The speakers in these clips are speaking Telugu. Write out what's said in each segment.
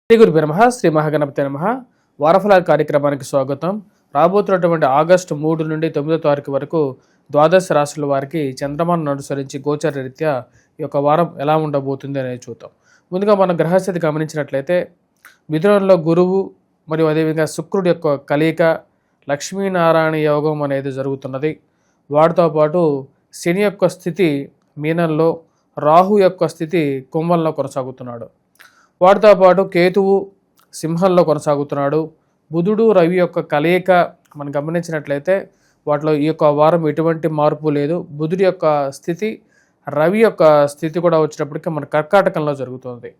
శ్రీ గురుభ్యో నమః. శ్రీ మహాగణపతి నమః. వారఫలాల కార్యక్రమానికి స్వాగతం. రాబోతున్నటువంటి ఆగస్టు 3 నుండి 9వ తారీఖు వరకు ద్వాదశ రాశుల వారికి చంద్రమాను అనుసరించి గోచర రీత్యా ఈ యొక్క వారం ఎలా ఉండబోతుంది అనేది చూద్దాం. ముందుగా మనం గ్రహస్థితి గమనించినట్లయితే మిథునంలో గురువు మరియు అదేవిధంగా శుక్రుడి యొక్క కలయిక లక్ష్మీనారాయణ యోగం అనేది జరుగుతున్నది. వాటితో పాటు శని యొక్క స్థితి మీనంలో, రాహు యొక్క స్థితి కుంభంలో కొనసాగుతున్నాడు. వాటితో పాటు కేతువు సింహంలో కొనసాగుతున్నాడు. బుధుడు రవి యొక్క కలయిక మనం గమనించినట్లయితే వాటిలో ఈ యొక్క వారం ఎటువంటి మార్పు లేదు. బుధుడి యొక్క స్థితి, రవి యొక్క స్థితి కూడా వచ్చేటప్పటికి మన కర్కాటకంలో జరుగుతుంది.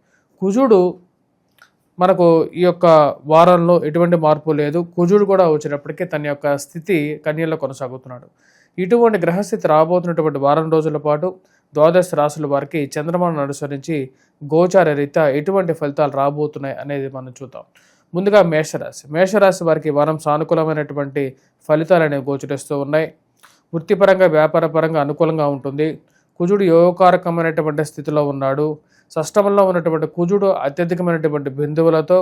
కుజుడు మనకు ఈ యొక్క వారంలో ఎటువంటి మార్పు లేదు. కుజుడు కూడా వచ్చేటప్పటికి తన యొక్క స్థితి కన్యలో కొనసాగుతున్నాడు. ఇటువంటి గ్రహస్థితి రాబోతున్నటువంటి వారం రోజుల పాటు ద్వాదశ రాశుల వారికి చంద్రమాను అనుసరించి గోచార రీత్యా ఎటువంటి ఫలితాలు రాబోతున్నాయి అనేది మనం చూద్దాం. ముందుగా మేషరాశి వారికి వారం సానుకూలమైనటువంటి ఫలితాలు అనేవి గోచరిస్తూ ఉన్నాయి. వృత్తిపరంగా వ్యాపారపరంగా అనుకూలంగా ఉంటుంది. కుజుడు యోగకారకమైనటువంటి స్థితిలో ఉన్నాడు. షష్టమంలో ఉన్నటువంటి కుజుడు అత్యధికమైనటువంటి బిందువులతో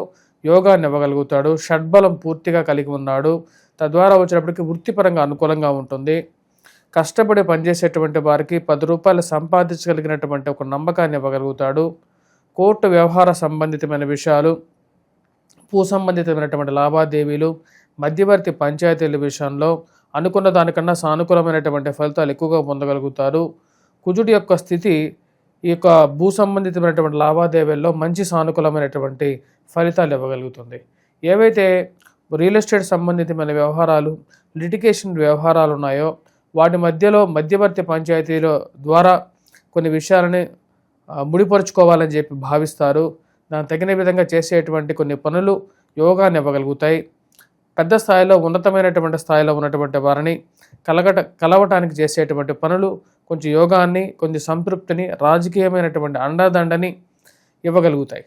యోగాన్ని ఇవ్వగలుగుతాడు. షడ్బలం పూర్తిగా కలిగి ఉన్నాడు. తద్వారా వచ్చినప్పటికీ వృత్తిపరంగా అనుకూలంగా ఉంటుంది. కష్టపడి పనిచేసేటువంటి వారికి 10 రూపాయలు సంపాదించగలిగినటువంటి ఒక నమ్మకాన్ని ఇవ్వగలుగుతాడు. కోర్టు వ్యవహార సంబంధితమైన విషయాలు, భూ సంబంధితమైనటువంటి లావాదేవీలు, మధ్యవర్తి పంచాయతీల విషయంలో అనుకున్న దానికన్నా సానుకూలమైనటువంటి ఫలితాలు ఎక్కువగా పొందగలుగుతారు. కుజుడి యొక్క స్థితి ఈ యొక్క భూ సంబంధితమైనటువంటి లావాదేవీల్లో మంచి సానుకూలమైనటువంటి ఫలితాలు ఇవ్వగలుగుతుంది. ఏవైతే రియల్ ఎస్టేట్ సంబంధితమైన వ్యవహారాలు, లిటిగేషన్ వ్యవహారాలు ఉన్నాయో వాటి మధ్యలో మధ్యవర్తి పంచాయతీల ద్వారా కొన్ని విషయాలని ముడిపరుచుకోవాలని చెప్పి భావిస్తారు. దానికి తగిన విధంగా చేసేటువంటి కొన్ని పనులు యోగాన్ని ఇవ్వగలుగుతాయి. పెద్ద స్థాయిలో ఉన్నతమైనటువంటి స్థాయిలో ఉన్నటువంటి వారిని కలవటానికి చేసేటువంటి పనులు కొంచెం యోగాన్ని, కొంచెం సంతృప్తిని, రాజకీయమైనటువంటి అండదండని ఇవ్వగలుగుతాయి.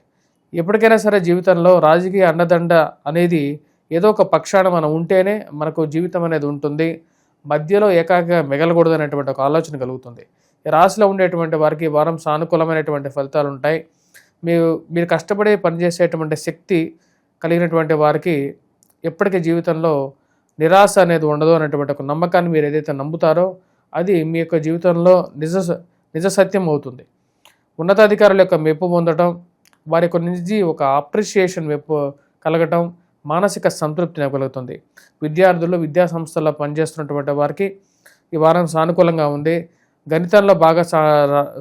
ఎప్పటికైనా సరే జీవితంలో రాజకీయ అండదండ అనేది ఏదో ఒక పక్షాన మనం ఉంటేనే మనకు జీవితం అనేది ఉంటుంది. మధ్యలో ఏకాగ్రగా మిగలకూడదు అనేటువంటి ఒక ఆలోచన కలుగుతుంది. ఈ రాశిలో ఉండేటువంటి వారికి వారం సానుకూలమైనటువంటి ఫలితాలు ఉంటాయి. మీరు కష్టపడి పనిచేసేటువంటి శక్తి కలిగినటువంటి వారికి ఎప్పటికీ జీవితంలో నిరాశ అనేది ఉండదు అనేటువంటి ఒక నమ్మకాన్ని మీరు ఏదైతే నమ్ముతారో అది మీ యొక్క జీవితంలో నిజ సత్యం అవుతుంది. ఉన్నతాధికారుల యొక్క మెప్పు పొందడం, వారి నుంచి ఒక అప్రిషియేషన్ మెప్పు కలగటం, మానసిక సంతృప్తిని కలుగుతుంది. విద్యార్థులు విద్యా సంస్థల్లో పనిచేస్తున్నటువంటి వారికి ఈ వారం సానుకూలంగా ఉంది. గణితంలో బాగా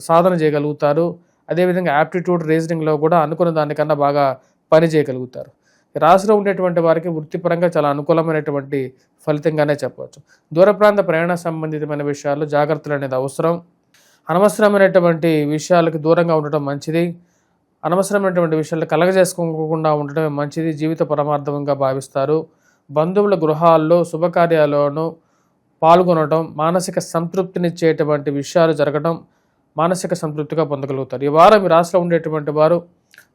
సాధన చేయగలుగుతారు. అదేవిధంగా యాప్టిట్యూడ్, రీజనింగ్లో కూడా అనుకున్న దానికన్నా బాగా పని చేయగలుగుతారు. రాశిలో ఉండేటువంటి వారికి వృత్తిపరంగా చాలా అనుకూలమైనటువంటి ఫలితంగానే చెప్పవచ్చు. దూర ప్రాంత ప్రయాణ సంబంధితమైన విషయాల్లో జాగ్రత్తలు అనేది అవసరం. అనవసరమైనటువంటి విషయాలకు దూరంగా ఉండటం మంచిది. అనవసరమైనటువంటి విషయాలు కలగజేసుకోకుండా ఉండటమే మంచిది. జీవిత పరమార్థంగా భావిస్తారు. బంధువుల గృహాల్లో శుభకార్యాలను పాల్గొనడం, మానసిక సంతృప్తినిచ్చేటువంటి విషయాలు జరగడం మానసిక సంతృప్తిగా పొందగలుగుతారు. ఈ వారం ఈ రాశిలో ఉండేటువంటి వారు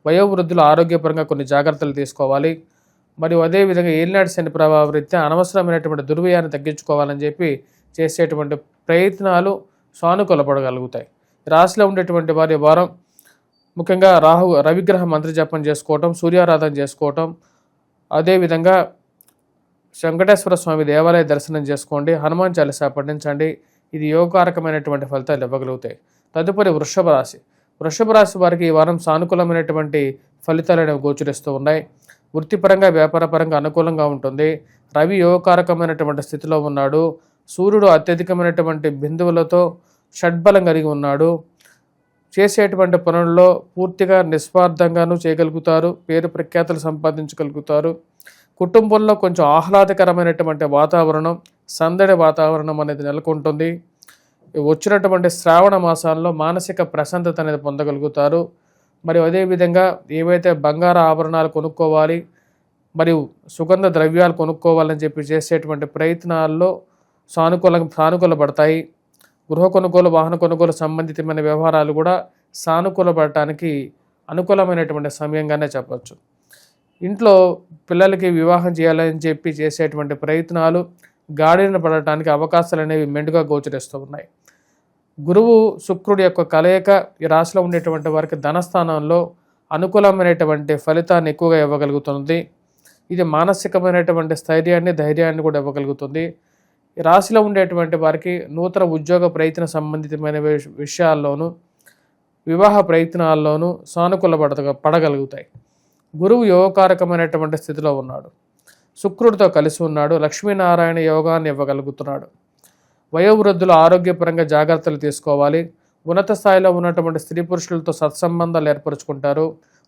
వయోవృద్ధులు ఆరోగ్యపరంగా కొన్ని జాగ్రత్తలు తీసుకోవాలి. మరియు అదేవిధంగా ఏలినాటి శని ప్రభావ రీత్యా అనవసరమైనటువంటి దుర్వ్యయాన్ని తగ్గించుకోవాలని చెప్పి చేసేటువంటి ప్రయత్నాలు సానుకూలపడగలుగుతాయి. రాశిలో ఉండేటువంటి వారి వారం ముఖ్యంగా రవిగ్రహ మంత్ర జపం చేసుకోవటం, సూర్యారాధన చేసుకోవటం, అదేవిధంగా వెంకటేశ్వర స్వామి దేవాలయ దర్శనం చేసుకోండి, హనుమాన్ చాలీసా పఠించండి. ఇది యోగకారకమైనటువంటి ఫలితాలు ఇవ్వగలుగుతాయి. తదుపరి వృషభ రాశి వారికి ఈ వారం సానుకూలమైనటువంటి ఫలితాలు అనేవి గోచరిస్తూ ఉన్నాయి. వృత్తిపరంగా వ్యాపారపరంగా అనుకూలంగా ఉంటుంది. రవి యోగకారకమైనటువంటి స్థితిలో ఉన్నాడు. సూర్యుడు అత్యధికమైనటువంటి బిందువులతో షడ్బలం కలిగి ఉన్నాడు. చేసేటువంటి పనుల్లో పూర్తిగా నిస్వార్థంగానూ చేయగలుగుతారు. పేరు ప్రఖ్యాతులు సంపాదించగలుగుతారు. కుటుంబంలో కొంచెం ఆహ్లాదకరమైనటువంటి వాతావరణం, సందడి వాతావరణం అనేది నెలకొంటుంది. వచ్చినటువంటి శ్రావణ మాసాల్లో మానసిక ప్రశాంతత అనేది పొందగలుగుతారు. మరియు అదేవిధంగా ఏవైతే బంగారు ఆభరణాలు కొనుక్కోవాలి మరియు సుగంధ ద్రవ్యాలు కొనుక్కోవాలని చెప్పి చేసేటువంటి ప్రయత్నాల్లో సానుకూలపడతాయి. గృహ కొనుగోలు, వాహన కొనుగోలు సంబంధితమైన వ్యవహారాలు కూడా సానుకూలపడటానికి అనుకూలమైనటువంటి సమయంగానే చెప్పచ్చు. ఇంట్లో పిల్లలకి వివాహం చేయాలని చెప్పి చేసేటువంటి ప్రయత్నాలు గాడిన పడటానికి అవకాశాలు అనేవి మెండుగా గోచరిస్తూ ఉన్నాయి. గురువు శుక్రుడి యొక్క కలయిక ఈ రాశిలో ఉండేటువంటి వారికి ధనస్థానంలో అనుకూలమైనటువంటి ఫలితాన్ని ఎక్కువగా ఇవ్వగలుగుతుంది. ఇది మానసికమైనటువంటి స్థైర్యాన్ని, ధైర్యాన్ని కూడా ఇవ్వగలుగుతుంది. ఈ రాశిలో ఉండేటువంటి వారికి నూతన ఉద్యోగ ప్రయత్న సంబంధితమైన విషయాల్లోనూ, వివాహ ప్రయత్నాల్లోనూ పడగలుగుతాయి. గురువు యోగకారకమైనటువంటి స్థితిలో ఉన్నాడు. శుక్రుడితో కలిసి ఉన్నాడు. లక్ష్మీనారాయణ యోగాన్ని ఇవ్వగలుగుతున్నాడు. వయోవృద్ధులు ఆరోగ్యపరంగా జాగ్రత్తలు తీసుకోవాలి. ఉన్నత స్థాయిలో ఉన్నటువంటి స్త్రీ పురుషులతో సత్సంబంధాలు ఏర్పరచుకుంటారు.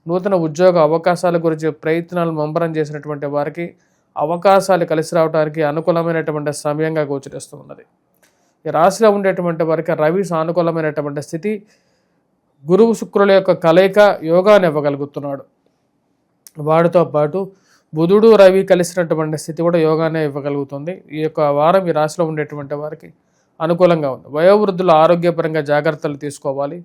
నూతన ఉద్యోగ అవకాశాల గురించి ప్రయత్నాలు ముమ్మరం చేసినటువంటి వారికి అవకాశాలు కలిసి రావడానికి అనుకూలమైనటువంటి సమయంగా గోచరిస్తూ ఉన్నది. ఈ రాశిలో ఉండేటువంటి వారికి రవి సానుకూలమైనటువంటి స్థితి, గురువు శుక్రుల యొక్క కలయిక యోగాన్ని ఇవ్వగలుగుతున్నాడు. వాటితో పాటు బుధుడు రవి కలిసినటువంటి స్థితి కూడా యోగానే ఇవ్వగలుగుతుంది. ఈ యొక్క వారం ఈ రాశిలో ఉండేటువంటి వారికి అనుకూలంగా ఉంది. వయోవృద్ధులు ఆరోగ్యపరంగా జాగ్రత్తలు తీసుకోవాలి.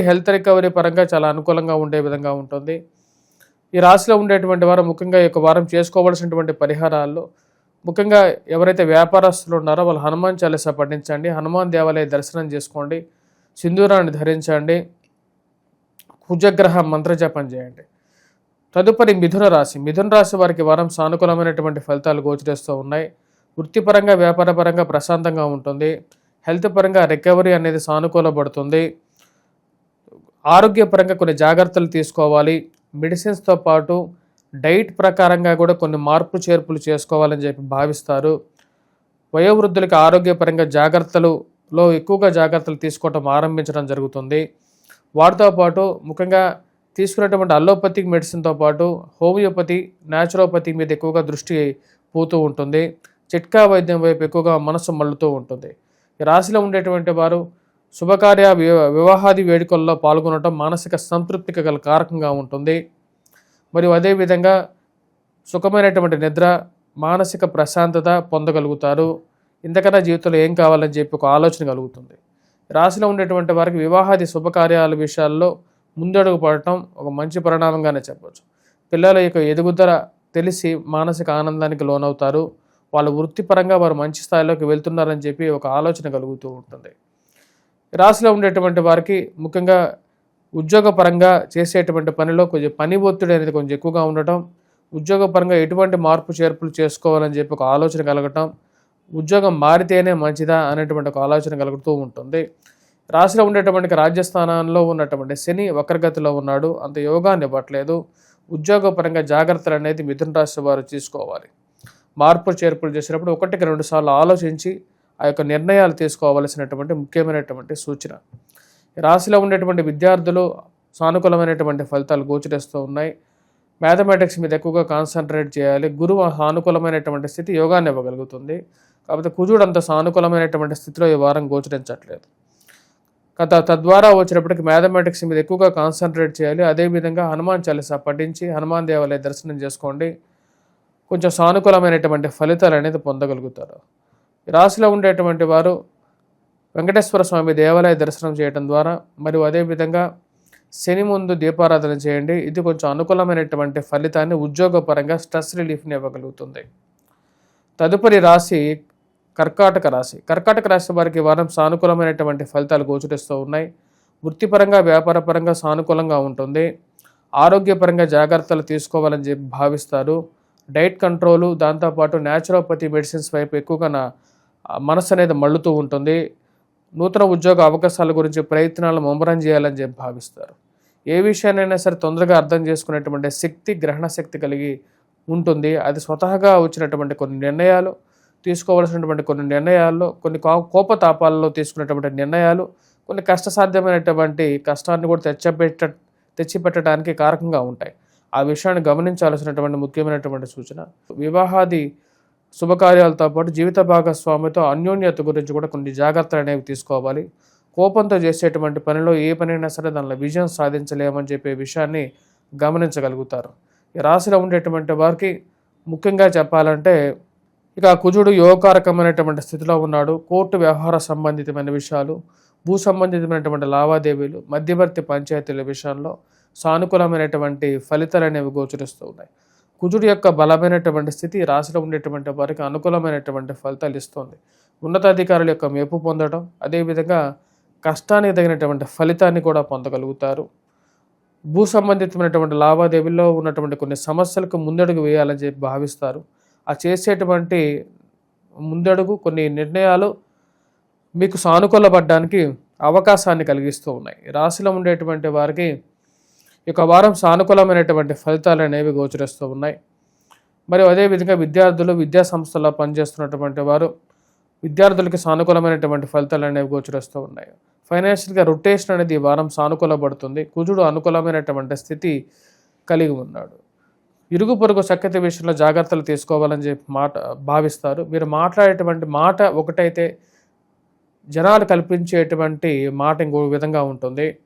హెల్త్ రికవరీ పరంగా చాలా అనుకూలంగా ఉండే విధంగా ఉంటుంది. ఈ రాశిలో ఉండేటువంటి వారు ముఖ్యంగా ఈ యొక్క వారం చేసుకోవాల్సినటువంటి పరిహారాల్లో ముఖ్యంగా ఎవరైతే వ్యాపారస్తులు ఉన్నారో వాళ్ళు హనుమాన్ చాలీసా పఠించండి. హనుమాన్ దేవాలయ దర్శనం చేసుకోండి. సింధూరాన్ని ధరించండి. కుజగ్రహ మంత్రజపం చేయండి. తదుపరి మిథున రాశి వారికి వారం సానుకూలమైనటువంటి ఫలితాలు గోచరిస్తూ ఉన్నాయి. వృత్తిపరంగా, వ్యాపారపరంగా ప్రశాంతంగా ఉంటుంది. హెల్త్ పరంగా రికవరీ అనేది సానుకూలపడుతుంది. ఆరోగ్యపరంగా కొన్ని జాగ్రత్తలు తీసుకోవాలి. మెడిసిన్స్తో పాటు డైట్ ప్రకారంగా కూడా కొన్ని మార్పు చేర్పులు చేసుకోవాలని చెప్పి భావిస్తారు. వయోవృద్ధులకి ఆరోగ్యపరంగా జాగ్రత్తలలో ఎక్కువగా జాగ్రత్తలు తీసుకోవటం ఆరంభించడం జరుగుతుంది. వాటితో పాటు ముఖ్యంగా తీసుకునేటువంటి అల్లోపతిక్ మెడిసిన్తో పాటు హోమియోపతి, న్యాచురోపతి మీద ఎక్కువగా దృష్టి పోతూ ఉంటుంది. చిట్కా వైద్యం వైపు ఎక్కువగా మనసు మళ్ళుతూ ఉంటుంది. ఈ రాశిలో ఉండేటువంటి వారు శుభకార్య, వివాహాది వేడుకల్లో పాల్గొనడం మానసిక సంతృప్తికి గల కారకంగా ఉంటుంది. మరియు అదేవిధంగా సుఖమైనటువంటి నిద్ర, మానసిక ప్రశాంతత పొందగలుగుతారు. ఇంతకన్నా జీవితంలో ఏం కావాలని చెప్పి ఒక ఆలోచన కలుగుతుంది. రాశిలో ఉండేటువంటి వారికి వివాహాది శుభకార్యాల విషయాల్లో ముందడుగు పడటం ఒక మంచి పరిణామంగానే చెప్పవచ్చు. పిల్లల యొక్క ఎదుగుదల తెలిసి మానసిక ఆనందానికి లోనవుతారు. వాళ్ళ వృత్తిపరంగా వారు మంచి స్థాయిలోకి వెళ్తున్నారని చెప్పి ఒక ఆలోచన కలుగుతూ ఉంటుంది. రాశిలో ఉండేటువంటి వారికి ముఖ్యంగా ఉద్యోగపరంగా చేసేటువంటి పనిలో కొంచెం పని ఒత్తిడి అనేది కొంచెం ఎక్కువగా ఉండటం, ఉద్యోగపరంగా ఎటువంటి మార్పు చేర్పులు చేసుకోవాలని చెప్పి ఒక ఆలోచన కలగటం, ఉద్యోగం మారితేనే మంచిదా అనేటువంటి ఒక ఆలోచన కలుగుతూ ఉంటుంది. రాశిలో ఉండేటువంటి రాజ్యస్థానంలో ఉన్నటువంటి శని వక్రగతిలో ఉన్నాడు. అంత యోగాన్ని ఇవ్వట్లేదు. ఉద్యోగపరంగా జాగ్రత్తలు అనేది మిథున రాశి వారు తీసుకోవాలి. మార్పు చేర్పులు చేసినప్పుడు 1-2 సార్లు ఆలోచించి ఆ యొక్క నిర్ణయాలు తీసుకోవాల్సినటువంటి ముఖ్యమైనటువంటి సూచన. రాశిలో ఉండేటువంటి విద్యార్థులు సానుకూలమైనటువంటి ఫలితాలు గోచరిస్తూ ఉన్నాయి. మ్యాథమెటిక్స్ మీద ఎక్కువగా కాన్సన్ట్రేట్ చేయాలి. గురువు సానుకూలమైనటువంటి స్థితి యోగాన్ని ఇవ్వగలుగుతుంది. కాకపోతే కుజుడు అంత సానుకూలమైనటువంటి స్థితిలో ఈ వారం గోచరించట్లేదు. తద్వారా వచ్చినప్పటికీ మ్యాథమెటిక్స్ మీద ఎక్కువగా కాన్సన్ట్రేట్ చేయాలి. అదేవిధంగా హనుమాన్ చాలీసా పఠించి హనుమాన్ దేవాలయ దర్శనం చేసుకోండి. కొంచెం సానుకూలమైనటువంటి ఫలితాలు అనేది పొందగలుగుతారు. రాశిలో ఉండేటువంటి వారు వెంకటేశ్వర స్వామి దేవాలయ దర్శనం చేయడం ద్వారా మరియు అదేవిధంగా శని ముందు దీపారాధన చేయండి. ఇది కొంచెం అనుకూలమైనటువంటి ఫలితాన్ని, ఉద్యోగపరంగా స్ట్రెస్ రిలీఫ్ని ఇవ్వగలుగుతుంది. తదుపరి రాశి కర్కాటక రాశి వారికి వారం సానుకూలమైనటువంటి ఫలితాలు గోచరిస్తూ ఉన్నాయి. వృత్తిపరంగా, వ్యాపారపరంగా సానుకూలంగా ఉంటుంది. ఆరోగ్యపరంగా జాగ్రత్తలు తీసుకోవాలని చెప్పి భావిస్తారు. డైట్ కంట్రోలు, దాంతోపాటు న్యాచురోపతి మెడిసిన్స్ వైపు ఎక్కువగా మనసు అనేది మళ్ళుతూ ఉంటుంది. నూతన ఉద్యోగ అవకాశాల గురించి ప్రయత్నాలు ముమ్మరం చేయాలని చెప్పి భావిస్తారు. ఏ విషయాన్నైనా సరే తొందరగా అర్థం చేసుకునేటువంటి శక్తి, గ్రహణ శక్తి కలిగి ఉంటుంది. అది స్వతహాగా వచ్చినటువంటి కొన్ని నిర్ణయాలు, తీసుకోవాల్సినటువంటి కొన్ని నిర్ణయాల్లో, కొన్ని కోపతాపాలలో తీసుకునేటువంటి నిర్ణయాలు, కొన్ని కష్టసాధ్యమైనటువంటి కష్టాన్ని కూడా తెచ్చిపెట్టడానికి కారకంగా ఉంటాయి. ఆ విషయాన్ని గమనించాల్సినటువంటి ముఖ్యమైనటువంటి సూచన. వివాహాది శుభకార్యాలతో పాటు జీవిత భాగస్వామితో అన్యోన్యత గురించి కూడా కొన్ని జాగ్రత్తలు అనేవి తీసుకోవాలి. కోపంతో చేసేటువంటి పనిలో ఏ పనైనా సరే దానిలో విజయం సాధించలేమని చెప్పే విషయాన్ని గమనించగలుగుతారు. ఈ రాశిలో ఉండేటువంటి వారికి ముఖ్యంగా చెప్పాలంటే ఇక కుజుడు యోగకారకమైనటువంటి స్థితిలో ఉన్నాడు. కోర్టు వ్యవహార సంబంధితమైన విషయాలు, భూ సంబంధితమైనటువంటి లావాదేవీలు, మధ్యవర్తి పంచాయతీల విషయంలో సానుకూలమైనటువంటి ఫలితాలు అనేవి గోచరిస్తూ ఉన్నాయి. కుజుడు యొక్క బలమైనటువంటి స్థితి రాశిలో ఉండేటువంటి వారికి అనుకూలమైనటువంటి ఫలితాలు ఇస్తుంది. ఉన్నతాధికారుల యొక్క మెప్పు పొందడం, అదేవిధంగా కష్టానికి తగినటువంటి ఫలితాన్ని కూడా పొందగలుగుతారు. భూ సంబంధితమైనటువంటి లావాదేవీల్లో ఉన్నటువంటి కొన్ని సమస్యలకు ముందడుగు వేయాలని చెప్పి భావిస్తారు. ఆ చేసేటువంటి ముందడుగు కొన్ని నిర్ణయాలు మీకు సానుకూలపడడానికి అవకాశాన్ని కలిగిస్తూ ఉన్నాయి. రాశిలో ఉండేటువంటి వారికి ఈ యొక్క వారం సానుకూలమైనటువంటి ఫలితాలు అనేవి గోచరిస్తూ ఉన్నాయి. మరియు అదేవిధంగా విద్యార్థులు, విద్యా సంస్థల్లో పనిచేస్తున్నటువంటి వారు విద్యార్థులకి సానుకూలమైనటువంటి ఫలితాలు అనేవి గోచరిస్తూ ఉన్నాయి. ఫైనాన్షియల్గా రొటేషన్ అనేది ఈ వారం సానుకూలపడుతుంది. కుజుడు అనుకూలమైనటువంటి స్థితి కలిగి ఉన్నాడు. ఇరుగు పొరుగు సఖ్యత విషయంలో జాగ్రత్తలు తీసుకోవాలని చెప్పి భావిస్తారు. మీరు మాట్లాడేటువంటి మాట ఒకటైతే జనాలు కల్పించేటువంటి మాట ఇంకో విధంగా ఉంటుంది.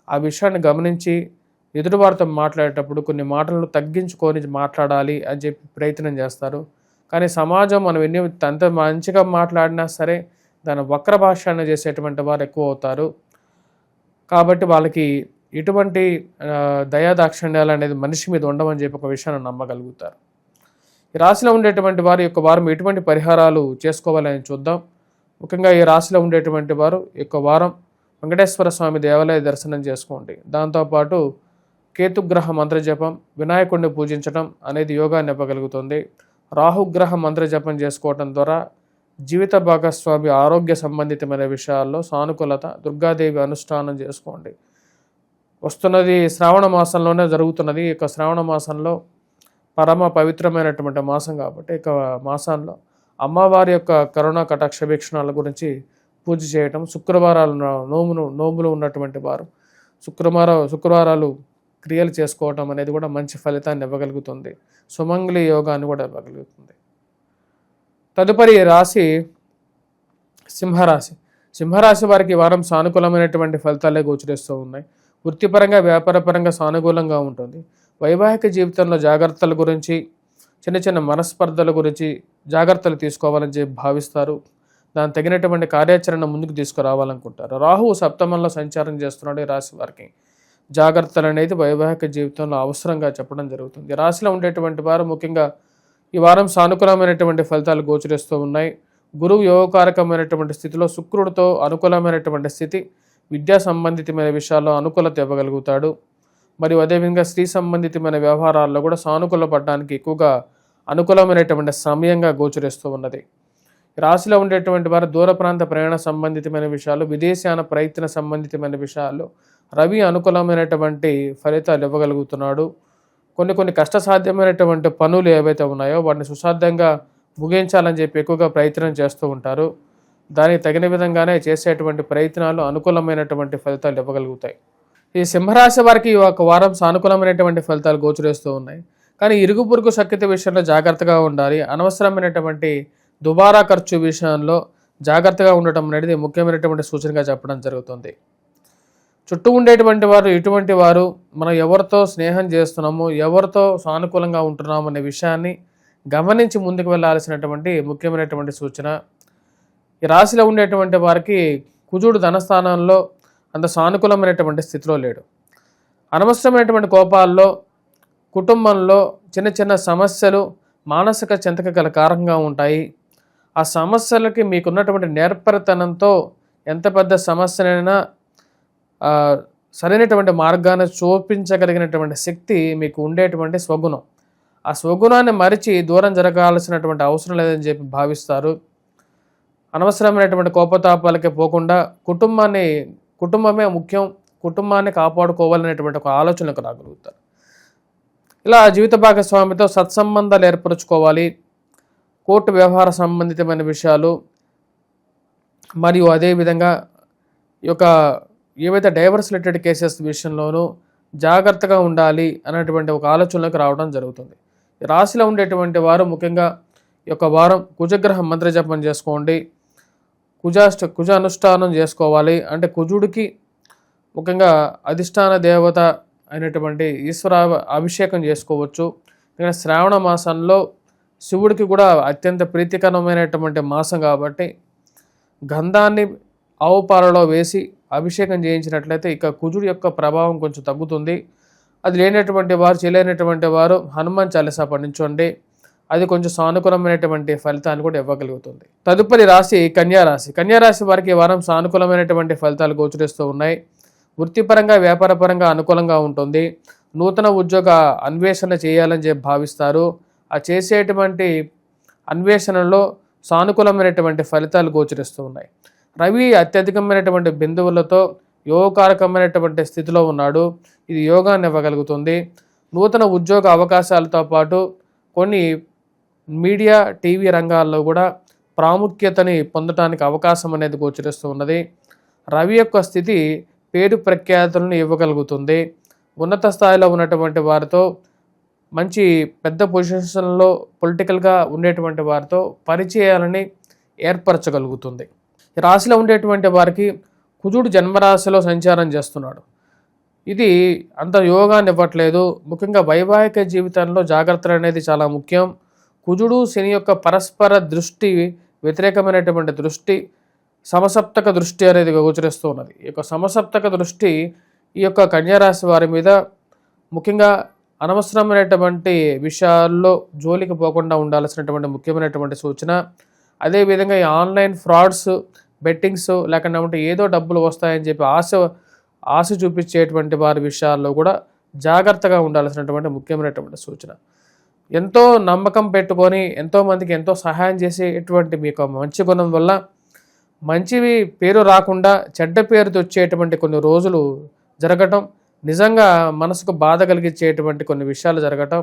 ఆ విషయాన్ని గమనించి ఎదుటివారితో మాట్లాడేటప్పుడు కొన్ని మాటలను తగ్గించుకొని మాట్లాడాలి అని చెప్పి ప్రయత్నం చేస్తారు. కానీ సమాజం మనం ఎన్ని అంత మంచిగా మాట్లాడినా సరే దాని వక్ర భాషను చేసేటువంటి వారు ఎక్కువ అవుతారు. కాబట్టి వాళ్ళకి ఎటువంటి దయాదాక్షిణ్యాలు అనేది మనిషి మీద ఉండమని చెప్పి ఒక విషయాన్ని నమ్మగలుగుతారు. ఈ రాశిలో ఉండేటువంటి వారి యొక్క వారం ఎటువంటి పరిహారాలు చేసుకోవాలని చూద్దాం. ముఖ్యంగా ఈ రాశిలో ఉండేటువంటి వారు ఈ యొక్క వారం వెంకటేశ్వర స్వామి దేవాలయ దర్శనం చేసుకోండి. దాంతోపాటు కేతుగ్రహ మంత్రజపం, వినాయకుడిని పూజించడం అనేది యోగాన్ని ఇవ్వగలుగుతుంది. రాహుగ్రహ మంత్రజపం చేసుకోవడం ద్వారా జీవిత భాగస్వామి ఆరోగ్య సంబంధితమైన విషయాల్లో సానుకూలత, దుర్గాదేవి అనుష్ఠానం చేసుకోండి. వస్తున్నది శ్రావణ మాసంలోనే జరుగుతున్నది. ఇక శ్రావణ మాసంలో పరమ పవిత్రమైనటువంటి మాసం కాబట్టి ఇక మాసంలో అమ్మవారి యొక్క కరుణా కటాక్ష వీక్షణాల గురించి పూజ చేయటం, శుక్రవారాలు నోములు ఉన్నటువంటి వారు శుక్రవారాలు క్రియలు చేసుకోవటం అనేది కూడా మంచి ఫలితాన్ని ఇవ్వగలుగుతుంది. సుమంగళి యోగాన్ని కూడా ఇవ్వగలుగుతుంది. తదుపరి రాశి సింహరాశి. సింహరాశి వారికి వారం సానుకూలమైనటువంటి ఫలితాలే గోచరిస్తూ ఉన్నాయి. వృత్తిపరంగా, వ్యాపారపరంగా సానుకూలంగా ఉంటుంది. వైవాహిక జీవితంలో జాగ్రత్తల గురించి, చిన్న చిన్న మనస్పర్ధల గురించి జాగ్రత్తలు తీసుకోవాలని చెప్పి భావిస్తారు. దాని తగినటువంటి కార్యాచరణ ముందుకు తీసుకురావాలనుకుంటారు. రాహువు సప్తమంలో సంచారం చేస్తున్నాడు. ఈ రాశి వారికి జాగ్రత్తలు అనేది వైవాహిక జీవితంలో అవసరంగా చెప్పడం జరుగుతుంది. రాశిలో ఉండేటువంటి వారు ముఖ్యంగా ఈ వారం సానుకూలమైనటువంటి ఫలితాలు గోచరిస్తూ ఉన్నాయి. గురువు యోగకారకమైనటువంటి స్థితిలో శుక్రుడితో అనుకూలమైనటువంటి స్థితి విద్యా సంబంధితమైన విషయాల్లో అనుకూలత ఇవ్వగలుగుతాడు. మరియు అదేవిధంగా స్త్రీ సంబంధితమైన వ్యవహారాల్లో కూడా సానుకూలపడడానికి ఎక్కువగా అనుకూలమైనటువంటి సమయంగా గోచరిస్తూ ఉన్నది. రాశిలో ఉండేటువంటి వారు దూర ప్రాంత ప్రయాణ సంబంధితమైన విషయాలు, విదేశాన ప్రయత్న సంబంధితమైన విషయాల్లో రవి అనుకూలమైనటువంటి ఫలితాలు ఇవ్వగలుగుతున్నాడు. కొన్ని కష్టసాధ్యమైనటువంటి పనులు ఏవైతే ఉన్నాయో వాటిని సుసాధ్యంగా ముగించాలని చెప్పి ఎక్కువగా ప్రయత్నం చేస్తూ ఉంటారు. దానికి తగిన విధంగానే చేసేటువంటి ప్రయత్నాలు అనుకూలమైనటువంటి ఫలితాలు ఇవ్వగలుగుతాయి. ఈ సింహరాశి వారికి ఒక వారం సానుకూలమైనటువంటి ఫలితాలు గోచరిస్తూ ఉన్నాయి. కానీ ఇరుగు పొరుగు సఖ్యత విషయంలో జాగ్రత్తగా ఉండాలి. అనవసరమైనటువంటి దుబారా ఖర్చు విషయంలో జాగ్రత్తగా ఉండటం అనేది ముఖ్యమైనటువంటి సూచనగా చెప్పడం జరుగుతుంది. చుట్టూ ఉండేటువంటి వారు ఇటువంటి వారు మనం ఎవరితో స్నేహం చేస్తున్నాము, ఎవరితో సానుకూలంగా ఉంటున్నాము అనే విషయాన్ని గమనించి ముందుకు వెళ్ళాల్సినటువంటి ముఖ్యమైనటువంటి సూచన. ఈ రాశిలో ఉండేటువంటి వారికి కుజుడు ధనస్థానంలో అంత సానుకూలమైనటువంటి స్థితిలో లేడు. అనవసరమైనటువంటి కోపాల్లో కుటుంబంలో చిన్న చిన్న సమస్యలు మానసిక చింతక గల కారణంగా ఉంటాయి. ఆ సమస్యలకి మీకున్నటువంటి నేర్పరితనంతో ఎంత పెద్ద సమస్యనైనా సరైనటువంటి మార్గాన్ని చూపించగలిగినటువంటి శక్తి మీకు ఉండేటువంటి స్వగుణం. ఆ స్వగుణాన్ని మరిచి దూరం జరగాల్సినటువంటి అవసరం లేదని చెప్పి భావిస్తారు. అనవసరమైనటువంటి కోపతాపాలకే పోకుండా కుటుంబమే ముఖ్యం, కుటుంబాన్ని కాపాడుకోవాలనేటువంటి ఒక ఆలోచనకు రాగలుగుతారు. ఇలా జీవిత భాగస్వామితో సత్సంబంధాలు ఏర్పరచుకోవాలి. కోర్టు వ్యవహార సంబంధితమైన విషయాలు మరియు అదేవిధంగా ఈ యొక్క ఏవైతే డైవర్స్ రిలేటెడ్ కేసెస్ విషయంలోనూ జాగ్రత్తగా ఉండాలి అనేటువంటి ఒక ఆలోచనలోకి రావడం జరుగుతుంది. రాశిలో ఉండేటువంటి వారు ముఖ్యంగా ఈ యొక్క వారం కుజగ్రహ మంత్రజపం చేసుకోండి. కుజ అనుష్ఠానం చేసుకోవాలి. అంటే కుజుడికి ముఖ్యంగా అధిష్టాన దేవత అయినటువంటి ఈశ్వర అభిషేకం చేసుకోవచ్చు. ఎందుకంటే శ్రావణ మాసంలో శివుడికి కూడా అత్యంత ప్రీతికరమైనటువంటి మాసం కాబట్టి గంధాన్ని ఆవు పాలలో వేసి అభిషేకం చేయించినట్లయితే ఇక కుజుడి యొక్క ప్రభావం కొంచెం తగ్గుతుంది. అది లేనటువంటి వారు, చేయలేనటువంటి వారు హనుమాన్ చాలీసా పఠించండి. అది కొంచెం సానుకూలమైనటువంటి ఫలితాన్ని కూడా ఇవ్వగలుగుతుంది. తదుపరి రాశి కన్యారాశి. కన్యారాశి వారికి ఈ వారం సానుకూలమైనటువంటి ఫలితాలు గోచరిస్తూ ఉన్నాయి. వృత్తిపరంగా వ్యాపారపరంగా అనుకూలంగా ఉంటుంది. నూతన ఉద్యోగ అన్వేషణ చేయాలని చెప్పి భావిస్తారు. ఆ చేసేటువంటి అన్వేషణలో సానుకూలమైనటువంటి ఫలితాలు గోచరిస్తూ ఉన్నాయి. రవి అత్యధికమైనటువంటి బిందువులతో యోగకారకమైనటువంటి స్థితిలో ఉన్నాడు. ఇది యోగాన్ని ఇవ్వగలుగుతుంది. నూతన ఉద్యోగ అవకాశాలతో పాటు కొన్ని మీడియా టీవీ రంగాల్లో కూడా ప్రాముఖ్యతని పొందడానికి అవకాశం అనేది గోచరిస్తూ ఉన్నది. రవి యొక్క స్థితి పేరు ప్రఖ్యాతులను ఇవ్వగలుగుతుంది. ఉన్నత స్థాయిలో ఉన్నటువంటి వారితో మంచి పెద్ద పొజిషన్స్లో పొలిటికల్గా ఉండేటువంటి వారితో పరిచయాలని ఏర్పరచగలుగుతుంది. ఈ రాశిలో ఉండేటువంటి వారికి కుజుడు జన్మరాశిలో సంచారం చేస్తున్నాడు. ఇది అంత యోగాన్ని ఇవ్వట్లేదు. ముఖ్యంగా వైవాహిక జీవితంలో జాగ్రత్తలు అనేది చాలా ముఖ్యం. కుజుడు శని యొక్క పరస్పర దృష్టి, వ్యతిరేకమైనటువంటి దృష్టి, సమసప్తక దృష్టి అనేది గోచరిస్తూ ఉన్నది. ఈ యొక్క సమసప్తక దృష్టి ఈ యొక్క కన్యారాశి వారి మీద ముఖ్యంగా అనవసరమైనటువంటి విషయాల్లో జోలికి పోకుండా ఉండాల్సినటువంటి ముఖ్యమైనటువంటి సూచన. అదేవిధంగా ఈ ఆన్లైన్ ఫ్రాడ్స్, బెట్టింగ్స్ లేకుండా ఏదో డబ్బులు వస్తాయని చెప్పి ఆశ చూపించేటువంటి వారి విషయాల్లో కూడా జాగ్రత్తగా ఉండాల్సినటువంటి ముఖ్యమైనటువంటి సూచన. ఎంతో నమ్మకం పెట్టుకొని ఎంతోమందికి ఎంతో సహాయం చేసేటువంటి మీకు మంచి గుణం వల్ల మంచివి పేరు రాకుండా చెడ్డ పేరు తెచ్చేటువంటి కొన్ని రోజులు జరగటం, నిజంగా మనసుకు బాధ కలిగించేటువంటి కొన్ని విషయాలు జరగటం,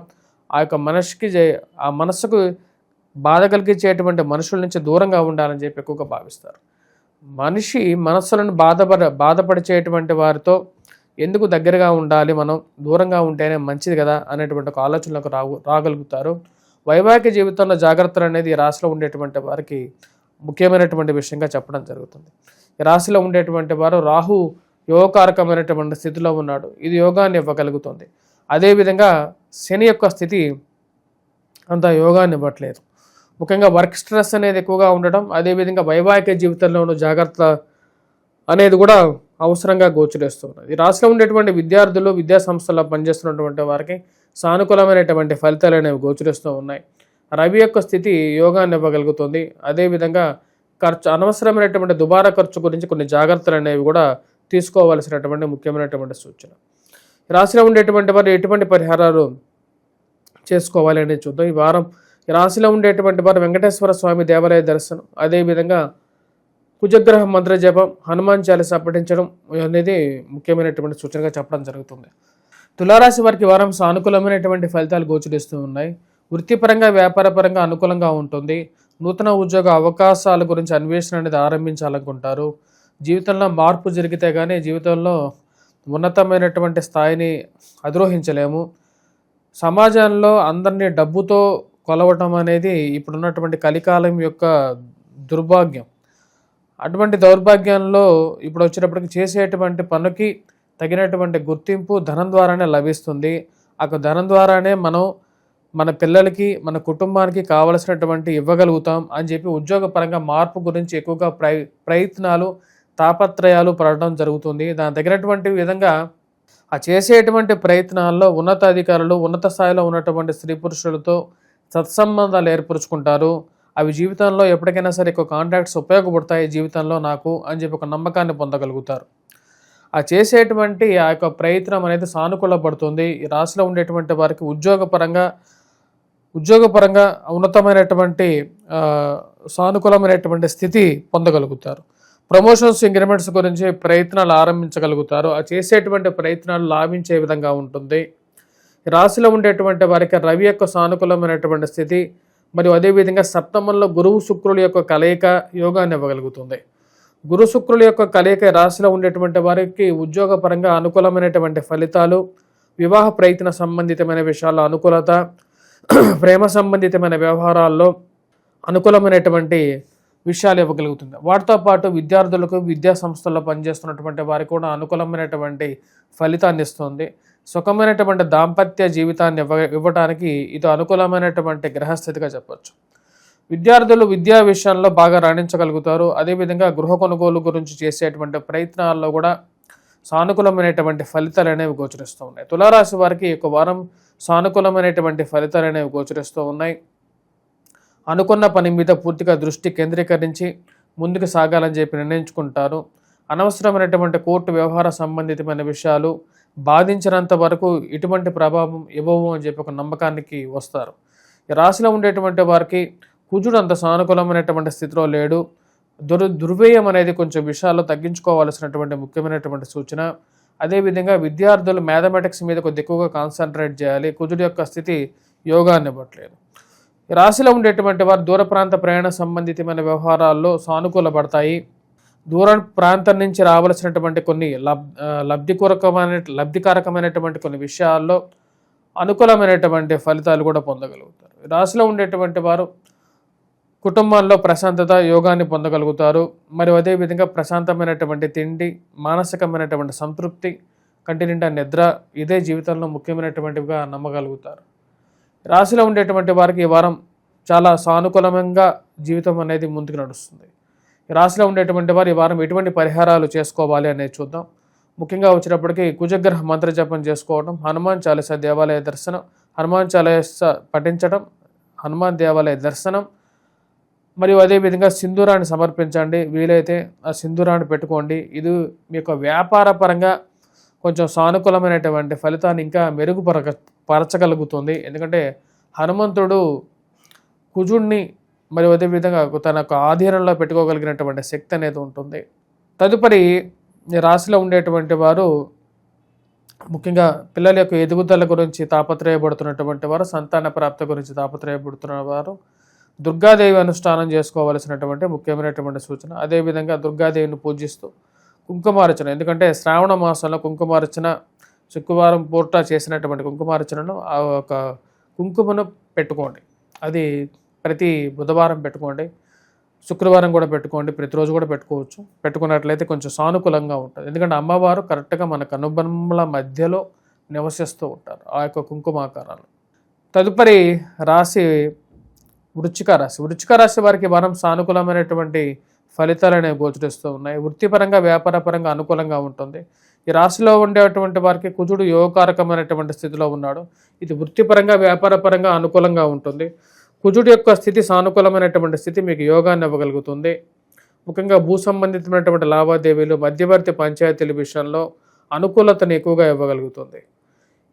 ఆ మనసుకు బాధ కలిగించేటువంటి మనుషుల నుంచి దూరంగా ఉండాలని చెప్పి ఎక్కువగా భావిస్తారు. మనిషి మనస్సులను బాధపడిచేటువంటి వారితో ఎందుకు దగ్గరగా ఉండాలి, మనం దూరంగా ఉంటేనే మంచిది కదా అనేటువంటి ఒక ఆలోచనలకు రాగలుగుతారు. వైవాహిక జీవితంలో జాగ్రత్తలు అనేది ఈ రాశిలో ఉండేటువంటి వారికి ముఖ్యమైనటువంటి విషయంగా చెప్పడం జరుగుతుంది. ఈ రాశిలో ఉండేటువంటి వారు రాహు యోగకారకమైనటువంటి స్థితిలో ఉన్నాడు. ఇది యోగాన్ని ఇవ్వగలుగుతుంది. అదేవిధంగా శని యొక్క స్థితి అంత యోగాన్ని ఇవ్వట్లేదు. ముఖ్యంగా వర్క్ స్ట్రెస్ అనేది ఎక్కువగా ఉండడం, అదేవిధంగా వైవాహిక జీవితంలోనూ జాగ్రత్త అనేది కూడా అవసరంగా గోచరిస్తున్నది. ఈ రాశిలో ఉండేటువంటి విద్యార్థులు, విద్యా సంస్థల్లో పనిచేస్తున్నటువంటి వారికి సానుకూలమైనటువంటి ఫలితాలు అనేవి గోచరిస్తూ ఉన్నాయి. రవి యొక్క స్థితి యోగాన్ని ఇవ్వగలుగుతుంది. అదేవిధంగా అనవసరమైనటువంటి దుబారా ఖర్చు గురించి కొన్ని జాగ్రత్తలు అనేవి కూడా తీసుకోవాల్సినటువంటి ముఖ్యమైనటువంటి సూచన. రాశిలో ఉండేటువంటి వారు ఎటువంటి పరిహారాలు చేసుకోవాలి అనేది చూద్దాం. ఈ వారం రాశిలో ఉండేటువంటి వారు వెంకటేశ్వర స్వామి దేవాలయ దర్శనం, అదేవిధంగా కుజగ్రహ మంత్ర జపం, హనుమాన్ చాలీసా పఠించడం అనేది ముఖ్యమైనటువంటి సూచనగా చెప్పడం జరుగుతుంది. తులారాశి వారికి వారం సానుకూలమైనటువంటి ఫలితాలు గోచరిస్తూ ఉన్నాయి. వృత్తిపరంగా వ్యాపారపరంగా అనుకూలంగా ఉంటుంది. నూతన ఉద్యోగ అవకాశాల గురించి అన్వేషణ అనేది ఆరంభించాలనుకుంటారు. జీవితంలో మార్పు జరిగితే కానీ జీవితంలో ఉన్నతమైనటువంటి స్థాయిని అధిరోహించలేము. సమాజంలో అందరినీ డబ్బుతో కొలవటం అనేది ఇప్పుడున్నటువంటి కలికాలం యొక్క దుర్భాగ్యం. అటువంటి దౌర్భాగ్యంలో ఇప్పుడు వచ్చేటప్పటికి చేసేటువంటి పనికి తగినటువంటి గుర్తింపు ధనం ద్వారానే లభిస్తుంది. ఆ ధనం ద్వారానే మనం మన పిల్లలకి, మన కుటుంబానికి కావలసినటువంటి ఇవ్వగలుగుతాం అని చెప్పి ఉద్యోగపరంగా మార్పు గురించి ఎక్కువగా ప్రయత్నాలు, తాపత్రయాలు పడడం జరుగుతుంది. దాని తగినటువంటి విధంగా ఆ చేసేటువంటి ప్రయత్నాల్లో ఉన్నతాధికారులు, ఉన్నత స్థాయిలో ఉన్నటువంటి స్త్రీ పురుషులతో సత్సంబంధాలు ఏర్పరుచుకుంటారు. అవి జీవితంలో ఎప్పటికైనా సరే ఎక్కువ కాంటాక్ట్స్ ఉపయోగపడతాయి జీవితంలో నాకు అని చెప్పి ఒక నమ్మకాన్ని పొందగలుగుతారు. ఆ చేసేటువంటి ఆ యొక్క ప్రయత్నం అనేది సానుకూలపడుతుంది. ఈ రాశిలో ఉండేటువంటి వారికి ఉద్యోగపరంగా ఉన్నతమైనటువంటి సానుకూలమైనటువంటి స్థితి పొందగలుగుతారు. ప్రమోషన్స్, ఇంక్రిమెంట్స్ గురించి ప్రయత్నాలు ఆరంభించగలుగుతారు. ఆ చేసేటువంటి ప్రయత్నాలు లాభించే విధంగా ఉంటుంది. రాశిలో ఉండేటువంటి వారికి రవి యొక్క సానుకూలమైనటువంటి స్థితి మరియు అదేవిధంగా సప్తమంలో గురువు శుక్రుల యొక్క కలయిక యోగాన్ని ఇవ్వగలుగుతుంది. గురు శుక్రుల యొక్క కలయిక రాశిలో ఉండేటువంటి వారికి ఉద్యోగపరంగా అనుకూలమైనటువంటి ఫలితాలు, వివాహ ప్రయత్న సంబంధితమైన విషయాల్లో అనుకూలత, ప్రేమ సంబంధితమైన వ్యవహారాల్లో అనుకూలమైనటువంటి విషయాలు ఇవ్వగలుగుతుంది. వాటితో పాటు విద్యార్థులకు, విద్యా సంస్థల్లో పనిచేస్తున్నటువంటి వారికి కూడా అనుకూలమైనటువంటి ఫలితాన్ని ఇస్తుంది. సుఖమైనటువంటి దాంపత్య జీవితాన్ని ఇవ్వడానికి ఇది అనుకూలమైనటువంటి గ్రహస్థితిగా చెప్పవచ్చు. విద్యార్థులు విద్యా విషయంలో బాగా రాణించగలుగుతారు. అదేవిధంగా గృహ కొనుగోలు గురించి చేసేటువంటి ప్రయత్నాల్లో కూడా సానుకూలమైనటువంటి ఫలితాలు అనేవి గోచరిస్తూ ఉన్నాయి. తులారాశి వారికి ఒక వారం సానుకూలమైనటువంటి ఫలితాలు అనేవి గోచరిస్తూ ఉన్నాయి. అనుకున్న పని మీద పూర్తిగా దృష్టి కేంద్రీకరించి ముందుకు సాగాలని చెప్పి నిర్ణయించుకుంటారు. అనవసరమైనటువంటి కోర్టు వ్యవహార సంబంధితమైన విషయాలు బాధించినంత వరకు ఎటువంటి ప్రభావం ఇవ్వవు అని చెప్పి ఒక నమ్మకానికి వస్తారు. ఈ రాశిలో ఉండేటువంటి వారికి కుజుడు అంత సానుకూలమైనటువంటి స్థితిలో లేడు. దుర్వ్యయం అనేది కొంచెం విషయాల్లో తగ్గించుకోవాల్సినటువంటి ముఖ్యమైనటువంటి సూచన. అదేవిధంగా విద్యార్థులు మ్యాథమెటిక్స్ మీద కొద్ది ఎక్కువగా కాన్సన్ట్రేట్ చేయాలి. కుజుడు యొక్క స్థితి యోగాన్ని ఇవ్వట్లేదు. ఈ రాశిలో ఉండేటువంటి వారు దూర ప్రాంత ప్రయాణ సంబంధితమైన వ్యవహారాల్లో సానుకూలపడతాయి. దూర ప్రాంతం నుంచి రావాల్సినటువంటి కొన్ని లబ్ధికారకమైనటువంటి కొన్ని విషయాల్లో అనుకూలమైనటువంటి ఫలితాలు కూడా పొందగలుగుతారు. రాశిలో ఉండేటువంటి వారు కుటుంబంలో ప్రశాంతత, యోగాన్ని పొందగలుగుతారు. మరియు అదేవిధంగా ప్రశాంతమైనటువంటి తిండి, మానసికమైనటువంటి సంతృప్తి, కంటి నిండా నిద్ర ఇదే జీవితంలో ముఖ్యమైనటువంటివిగా నమ్మగలుగుతారు. రాశిలో ఉండేటువంటి వారికి ఈ వారం చాలా సానుకూలంగా జీవితం అనేది ముందుకు నడుస్తుంది. ఈ రాశిలో ఉండేటువంటి వారు ఈ వారం ఎటువంటి పరిహారాలు చేసుకోవాలి అనేది చూద్దాం. ముఖ్యంగా వచ్చేటప్పటికి కుజగ్రహ మంత్ర జపం చేసుకోవడం, హనుమాన్ చాలీస దేవాలయ దర్శనం, హనుమాన్ చాలీస పఠించడం, హనుమాన్ దేవాలయ దర్శనం, మరియు అదేవిధంగా సింధూరాన్ని సమర్పించండి. వీలైతే ఆ సింధూరాన్ని పెట్టుకోండి. ఇది మీ యొక్క వ్యాపార పరంగా కొంచెం సానుకూలమైనటువంటి ఫలితాన్ని ఇంకా పరచగలుగుతుంది. ఎందుకంటే హనుమంతుడు కుజుడిని మరియు అదేవిధంగా తన యొక్క ఆధీనంలో పెట్టుకోగలిగినటువంటి శక్తి అనేది ఉంటుంది. తదుపరి రాశిలో ఉండేటువంటి వారు ముఖ్యంగా పిల్లల యొక్క ఎదుగుదల గురించి తాపత్రయపడుతున్నటువంటి వారు, సంతాన ప్రాప్తి గురించి తాపత్రయపడుతున్న వారు దుర్గాదేవి అనుష్ఠానం చేసుకోవాల్సినటువంటి ముఖ్యమైనటువంటి సూచన. అదేవిధంగా దుర్గాదేవిని పూజిస్తూ కుంకుమార్చన, ఎందుకంటే శ్రావణ మాసంలో కుంకుమార్చన శుక్రవారం పూట చేసినటువంటి కుంకుమార్చనను ఆ ఒక కుంకుమను పెట్టుకోండి. అది ప్రతి బుధవారం పెట్టుకోండి, శుక్రవారం కూడా పెట్టుకోండి, ప్రతిరోజు కూడా పెట్టుకోవచ్చు. పెట్టుకున్నట్లయితే కొంచెం సానుకూలంగా ఉంటుంది. ఎందుకంటే అమ్మవారు కరెక్ట్గా మన కనుబొమ్మల మధ్యలో నివసిస్తూ ఉంటారు ఆ యొక్క కుంకుమాకారాలు. తదుపరి రాశి వృశ్చిక రాశి. వృశ్చిక రాశి వారికి వారం సానుకూలమైనటువంటి ఫలితాలు అనేవి గోచరిస్తూ ఉన్నాయి. వృత్తిపరంగా, వ్యాపారపరంగా అనుకూలంగా ఉంటుంది. ఈ రాశిలో ఉండేటువంటి వారికి కుజుడు యోగకారకమైనటువంటి స్థితిలో ఉన్నాడు. ఇది వృత్తిపరంగా, వ్యాపారపరంగా అనుకూలంగా ఉంటుంది. కుజుడు యొక్క స్థితి సానుకూలమైనటువంటి స్థితి మీకు యోగాన్ని ఇవ్వగలుగుతుంది. ముఖ్యంగా భూ సంబంధితమైనటువంటి లావాదేవీలు, మధ్యవర్తి పంచాయతీల విషయంలో అనుకూలతను ఎక్కువగా ఇవ్వగలుగుతుంది.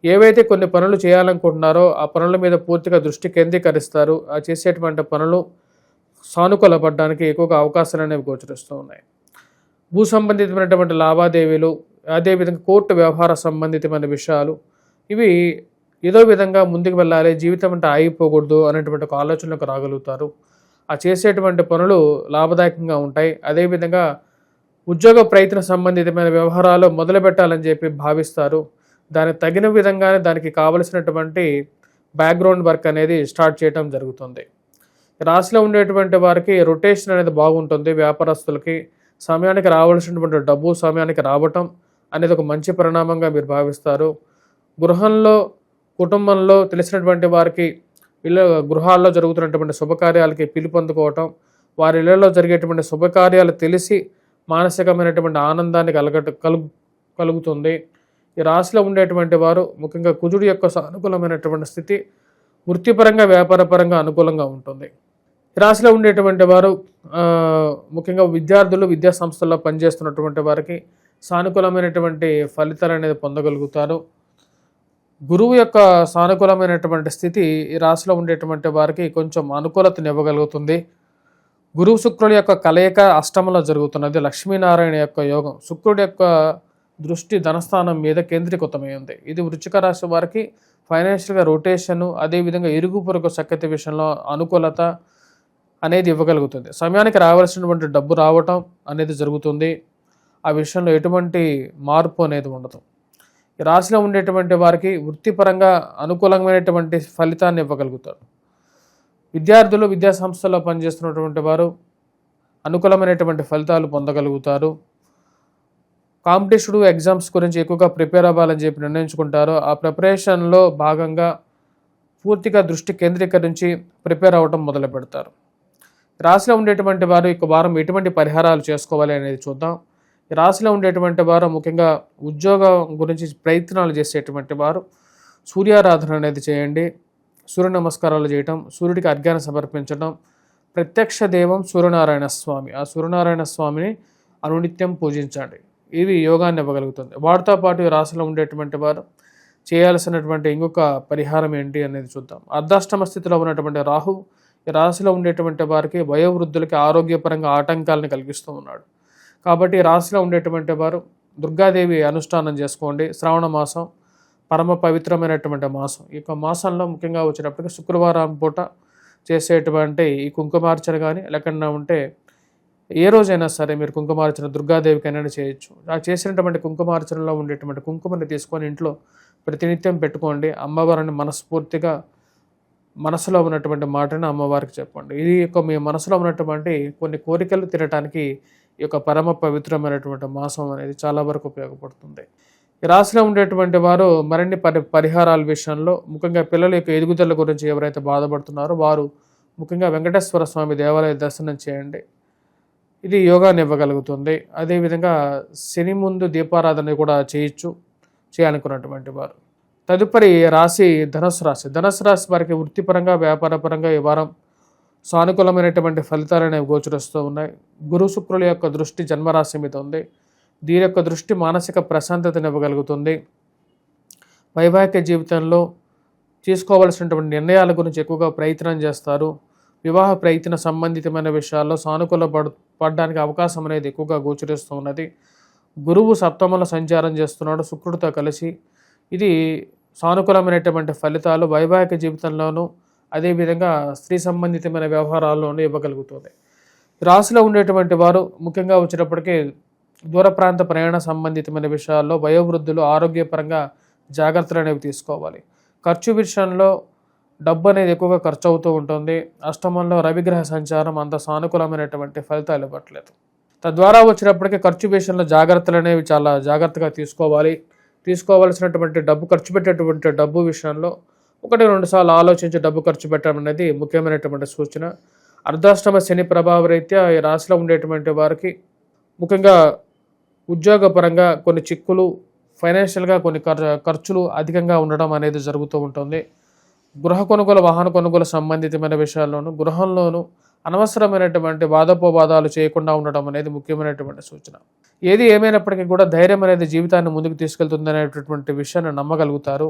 ఏవైతే కొన్ని పనులు చేయాలనుకుంటున్నారో ఆ పనుల మీద పూర్తిగా దృష్టి కేంద్రీకరిస్తారు. ఆ చేసేటువంటి పనులు సానుకూలపడడానికి ఎక్కువగా అవకాశాలు అనేవి గోచరిస్తూ ఉన్నాయి. భూ సంబంధితమైనటువంటి లావాదేవీలు, అదేవిధంగా కోర్టు వ్యవహార సంబంధితమైన విషయాలు, ఇవి ఏదో విధంగా ముందుకు వెళ్ళాలి, జీవితం అంటే ఆగిపోకూడదు అనేటువంటి ఒక ఆలోచనలకు రాగలుగుతారు. ఆ చేసేటువంటి పనులు లాభదాయకంగా ఉంటాయి. అదేవిధంగా ఉద్యోగ ప్రయత్న సంబంధితమైన వ్యవహారాలు మొదలు పెట్టాలని చెప్పి భావిస్తారు. దానికి తగిన విధంగానే దానికి కావలసినటువంటి బ్యాక్గ్రౌండ్ వర్క్ అనేది స్టార్ట్ చేయడం జరుగుతుంది. రాశిలో ఉండేటువంటి వారికి రొటేషన్ అనేది బాగుంటుంది. వ్యాపారస్తులకి సమయానికి రావాల్సినటువంటి డబ్బు సమయానికి రావటం అనేది ఒక మంచి పరిణామంగా మీరు భావిస్తారు. గృహంలో, కుటుంబంలో తెలిసినటువంటి వారికి గృహాల్లో జరుగుతున్నటువంటి శుభకార్యాలకి పిలుపొందుకోవటం, వారి ఇళ్లలో జరిగేటువంటి శుభకార్యాలు తెలిసి మానసికమైనటువంటి ఆనందాన్ని కలుగుతుంది. ఈ రాశిలో ఉండేటువంటి వారు ముఖ్యంగా కుజుడు యొక్క సానుకూలమైనటువంటి స్థితి వృత్తిపరంగా, వ్యాపారపరంగా అనుకూలంగా ఉంటుంది. ఈ రాశిలో ఉండేటువంటి వారు ముఖ్యంగా విద్యార్థులు, విద్యా సంస్థల్లో పనిచేస్తున్నటువంటి వారికి సానుకూలమైనటువంటి ఫలితాలు అనేది పొందగలుగుతారు. గురువు యొక్క సానుకూలమైనటువంటి స్థితి ఈ రాశిలో ఉండేటువంటి వారికి కొంచెం అనుకూలతను ఇవ్వగలుగుతుంది. గురువు శుక్రుడి యొక్క కలయిక అష్టమంలో జరుగుతున్నది. లక్ష్మీనారాయణ యొక్క యోగం శుక్రుడి యొక్క దృష్టి ధనస్థానం మీద కేంద్రీకృతమై ఉంది. ఇది వృశ్చిక రాశి వారికి ఫైనాన్షియల్గా రొటేషను, అదేవిధంగా ఇరుగు పొరుగు సఖ్యత విషయంలో అనుకూలత అనేది ఇవ్వగలుగుతుంది. సమయానికి రావాల్సినటువంటి డబ్బు రావటం అనేది జరుగుతుంది. ఆ విషయంలో ఎటువంటి మార్పు అనేది ఉండదు. ఈ రాశిలో ఉండేటువంటి వారికి వృత్తిపరంగా అనుకూలమైనటువంటి ఫలితాన్ని ఇవ్వగలుగుతారు. విద్యార్థులు, విద్యా సంస్థల్లో పనిచేస్తున్నటువంటి వారు అనుకూలమైనటువంటి ఫలితాలు పొందగలుగుతారు. కాంపిటేటివ్ ఎగ్జామ్స్ గురించి ఎక్కువగా ప్రిపేర్ అవ్వాలని చెప్పి నిర్ణయించుకుంటారు. ఆ ప్రిపరేషన్లో భాగంగా పూర్తిగా దృష్టి కేంద్రీకరించి ప్రిపేర్ అవ్వడం మొదలు పెడతారు. రాశిలో ఉండేటువంటి వారు ఈ వారం ఎటువంటి పరిహారాలు చేసుకోవాలి అనేది చూద్దాం. ఈ రాశిలో ఉండేటువంటి వారు ముఖ్యంగా ఉద్యోగం గురించి ప్రయత్నాలు చేసేటువంటి వారు సూర్యారాధన అనేది చేయండి. సూర్య నమస్కారాలు చేయటం, సూర్యుడికి అర్ఘ్యాన్ని సమర్పించడం. ప్రత్యక్ష దైవం సూర్యనారాయణ స్వామి, ఆ సూర్యనారాయణ స్వామిని అనునిత్యం పూజించండి. ఇది యోగాన్ని ఇవ్వగలుగుతుంది. వాటితో పాటు ఈ రాశిలో ఉండేటువంటి వారు చేయాల్సినటువంటి ఇంకొక పరిహారం ఏంటి అనేది చూద్దాం. అర్ధాష్టమ స్థితిలో ఉన్నటువంటి రాహు ఈ రాశిలో ఉండేటువంటి వారికి వయోవృద్ధులకి ఆరోగ్యపరంగా ఆటంకాలను కలిగిస్తూ ఉన్నాడు. కాబట్టి ఈ రాశిలో ఉండేటువంటి వారు దుర్గాదేవి అనుష్ఠానం చేసుకోండి. శ్రావణ మాసం పరమ పవిత్రమైనటువంటి మాసం. ఈ యొక్క మాసంలో ముఖ్యంగా వచ్చినప్పటికీ శుక్రవారం పూట చేసేటువంటి ఈ కుంకుమార్చన కానీ లేకుండా ఉంటే ఏ రోజైనా సరే మీరు కుంకుమార్చన దుర్గాదేవికైనా చేయొచ్చు. ఆ చేసినటువంటి కుంకుమార్చనలో ఉండేటువంటి కుంకుమని తీసుకొని ఇంట్లో ప్రతినిత్యం పెట్టుకోండి. అమ్మవారిని మనస్ఫూర్తిగా మనసులో ఉన్నటువంటి మాటను అమ్మవారికి చెప్పండి. ఇది యొక్క మీ మనసులో ఉన్నటువంటి కొన్ని కోరికలు తినటానికి ఈ యొక్క పరమ పవిత్రమైనటువంటి మాసం అనేది చాలా వరకు ఉపయోగపడుతుంది. ఈ రాశిలో ఉండేటువంటి వారు మరిన్ని పరిహారాల విషయంలో ముఖ్యంగా పిల్లల యొక్క ఎదుగుదల గురించి ఎవరైతే బాధపడుతున్నారో వారు ముఖ్యంగా వెంకటేశ్వర స్వామి దేవాలయ దర్శనం చేయండి. ఇది యోగాన్ని ఇవ్వగలుగుతుంది. అదేవిధంగా శని ముందు దీపారాధన కూడా చేయాలనుకున్నటువంటి వారు. తదుపరి రాశి ధనుసు రాశి. ధనుసు రాశి వారికి వృత్తిపరంగా వ్యాపారపరంగా ఈ వారం సానుకూలమైనటువంటి ఫలితాలు అనేవి గోచరిస్తూ ఉన్నాయి. గురు శుక్రుల యొక్క దృష్టి జన్మరాశి మీద ఉంది. దీని యొక్క దృష్టి మానసిక ప్రశాంతతను ఇవ్వగలుగుతుంది. వైవాహిక జీవితంలో తీసుకోవాల్సినటువంటి నిర్ణయాల గురించి ఎక్కువగా ప్రయత్నం చేస్తారు. వివాహ ప్రయత్న సంబంధితమైన విషయాల్లో సానుకూల పడడానికి అవకాశం అనేది ఎక్కువగా గోచరిస్తూ ఉన్నది. గురువు సప్తమంలో సంచారం చేస్తున్నాడు శుక్రుడితో కలిసి. ఇది సానుకూలమైనటువంటి ఫలితాలు వైవాహిక జీవితంలోనూ అదేవిధంగా స్త్రీ సంబంధితమైన వ్యవహారాల్లోనూ ఇవ్వగలుగుతుంది. రాశిలో ఉండేటువంటి వారు ముఖ్యంగా వచ్చేటప్పటికీ దూర ప్రాంత ప్రయాణ సంబంధితమైన విషయాల్లో వయోవృద్ధులు ఆరోగ్యపరంగా జాగ్రత్తలు అనేవి తీసుకోవాలి. ఖర్చు విషయంలో డబ్బు అనేది ఎక్కువగా ఖర్చు అవుతూ ఉంటుంది. అష్టమంలో రవిగ్రహ సంచారం అంత సానుకూలమైనటువంటి ఫలితాలు ఇవ్వట్లేదు. తద్వారా వచ్చినప్పటికీ ఖర్చు విషయంలో జాగ్రత్తలు అనేవి చాలా జాగ్రత్తగా తీసుకోవాల్సినటువంటి డబ్బు ఖర్చు పెట్టేటువంటి డబ్బు విషయంలో 1-2 సార్లు ఆలోచించి డబ్బు ఖర్చు పెట్టడం అనేది ముఖ్యమైనటువంటి సూచన. అర్ధాష్టమ శని ప్రభావ రీత్యా ఈ రాశిలో ఉండేటువంటి వారికి ముఖ్యంగా ఉద్యోగపరంగా కొన్ని చిక్కులు, ఫైనాన్షియల్గా కొన్ని ఖర్చులు అధికంగా ఉండడం అనేది జరుగుతూ ఉంటుంది. గృహ కొనుగోలు, వాహన కొనుగోలు సంబంధితమైన విషయాల్లోనూ గృహంలోనూ అనవసరమైనటువంటి వాదోపవాదాలు చేయకుండా ఉండడం అనేది ముఖ్యమైనటువంటి సూచన. ఏది ఏమైనప్పటికీ కూడా ధైర్యం అనేది జీవితాన్ని ముందుకు తీసుకెళ్తుందనేటటువంటి విషయాన్ని నమ్మగలుగుతారు.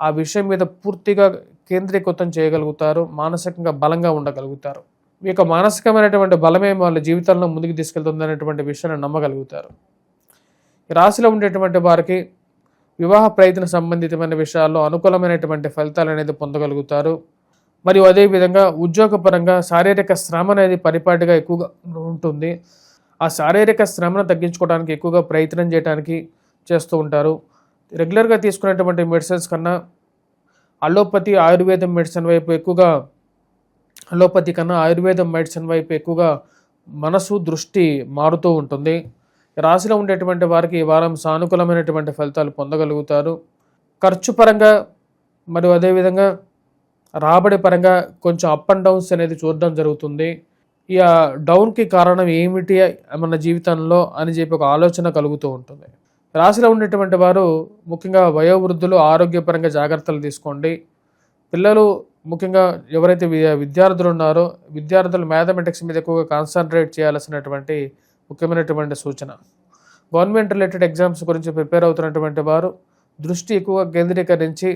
ఆ విషయం మీద పూర్తిగా కేంద్రీకృతం చేయగలుగుతారు. మానసికంగా బలంగా ఉండగలుగుతారు. మీ యొక్క మానసికమైనటువంటి బలమే వాళ్ళ జీవితంలో ముందుకు తీసుకెళ్తుందనేటువంటి విషయాన్ని నమ్మగలుగుతారు. ఈ రాశిలో ఉండేటువంటి వారికి వివాహ ప్రయత్న సంబంధితమైన విషయాల్లో అనుకూలమైనటువంటి ఫలితాలు అనేది పొందగలుగుతారు. మరియు అదేవిధంగా ఉద్యోగపరంగా శారీరక శ్రమ అనేది పరిపాటిగా ఎక్కువగా ఉంటుంది. ఆ శారీరక శ్రమను తగ్గించుకోవడానికి ఎక్కువగా ప్రయత్నం చేయడానికి చేస్తూ ఉంటారు. రెగ్యులర్గా తీసుకునేటువంటి మెడిసిన్స్ కన్నా ఆయుర్వేదం మెడిసిన్ వైపు ఎక్కువగా మనసు దృష్టి మారుతూ ఉంటుంది. రాశిలో ఉండేటువంటి వారికి ఈ వారం సానుకూలమైనటువంటి ఫలితాలు పొందగలుగుతారు. ఖర్చు పరంగా మరియు అదేవిధంగా రాబడి పరంగా కొంచెం అప్ అండ్ డౌన్స్ అనేది చూడడం జరుగుతుంది. ఇక డౌన్కి కారణం ఏమిటి మన జీవితంలో అని చెప్పి ఒక ఆలోచన కలుగుతూ ఉంటుంది. రాశిలో ఉండేటువంటి వారు ముఖ్యంగా వయోవృద్ధులు ఆరోగ్యపరంగా జాగ్రత్తలు తీసుకోండి. పిల్లలు ముఖ్యంగా ఎవరైతే విద్యార్థులు ఉన్నారో విద్యార్థులు మ్యాథమెటిక్స్ మీద ఎక్కువగా కాన్సన్ట్రేట్ చేయాల్సినటువంటి ముఖ్యమైనటువంటి సూచన. గవర్నమెంట్ రిలేటెడ్ ఎగ్జామ్స్ గురించి ప్రిపేర్ అవుతున్నటువంటి వారు దృష్టి ఎక్కువగా కేంద్రీకరించి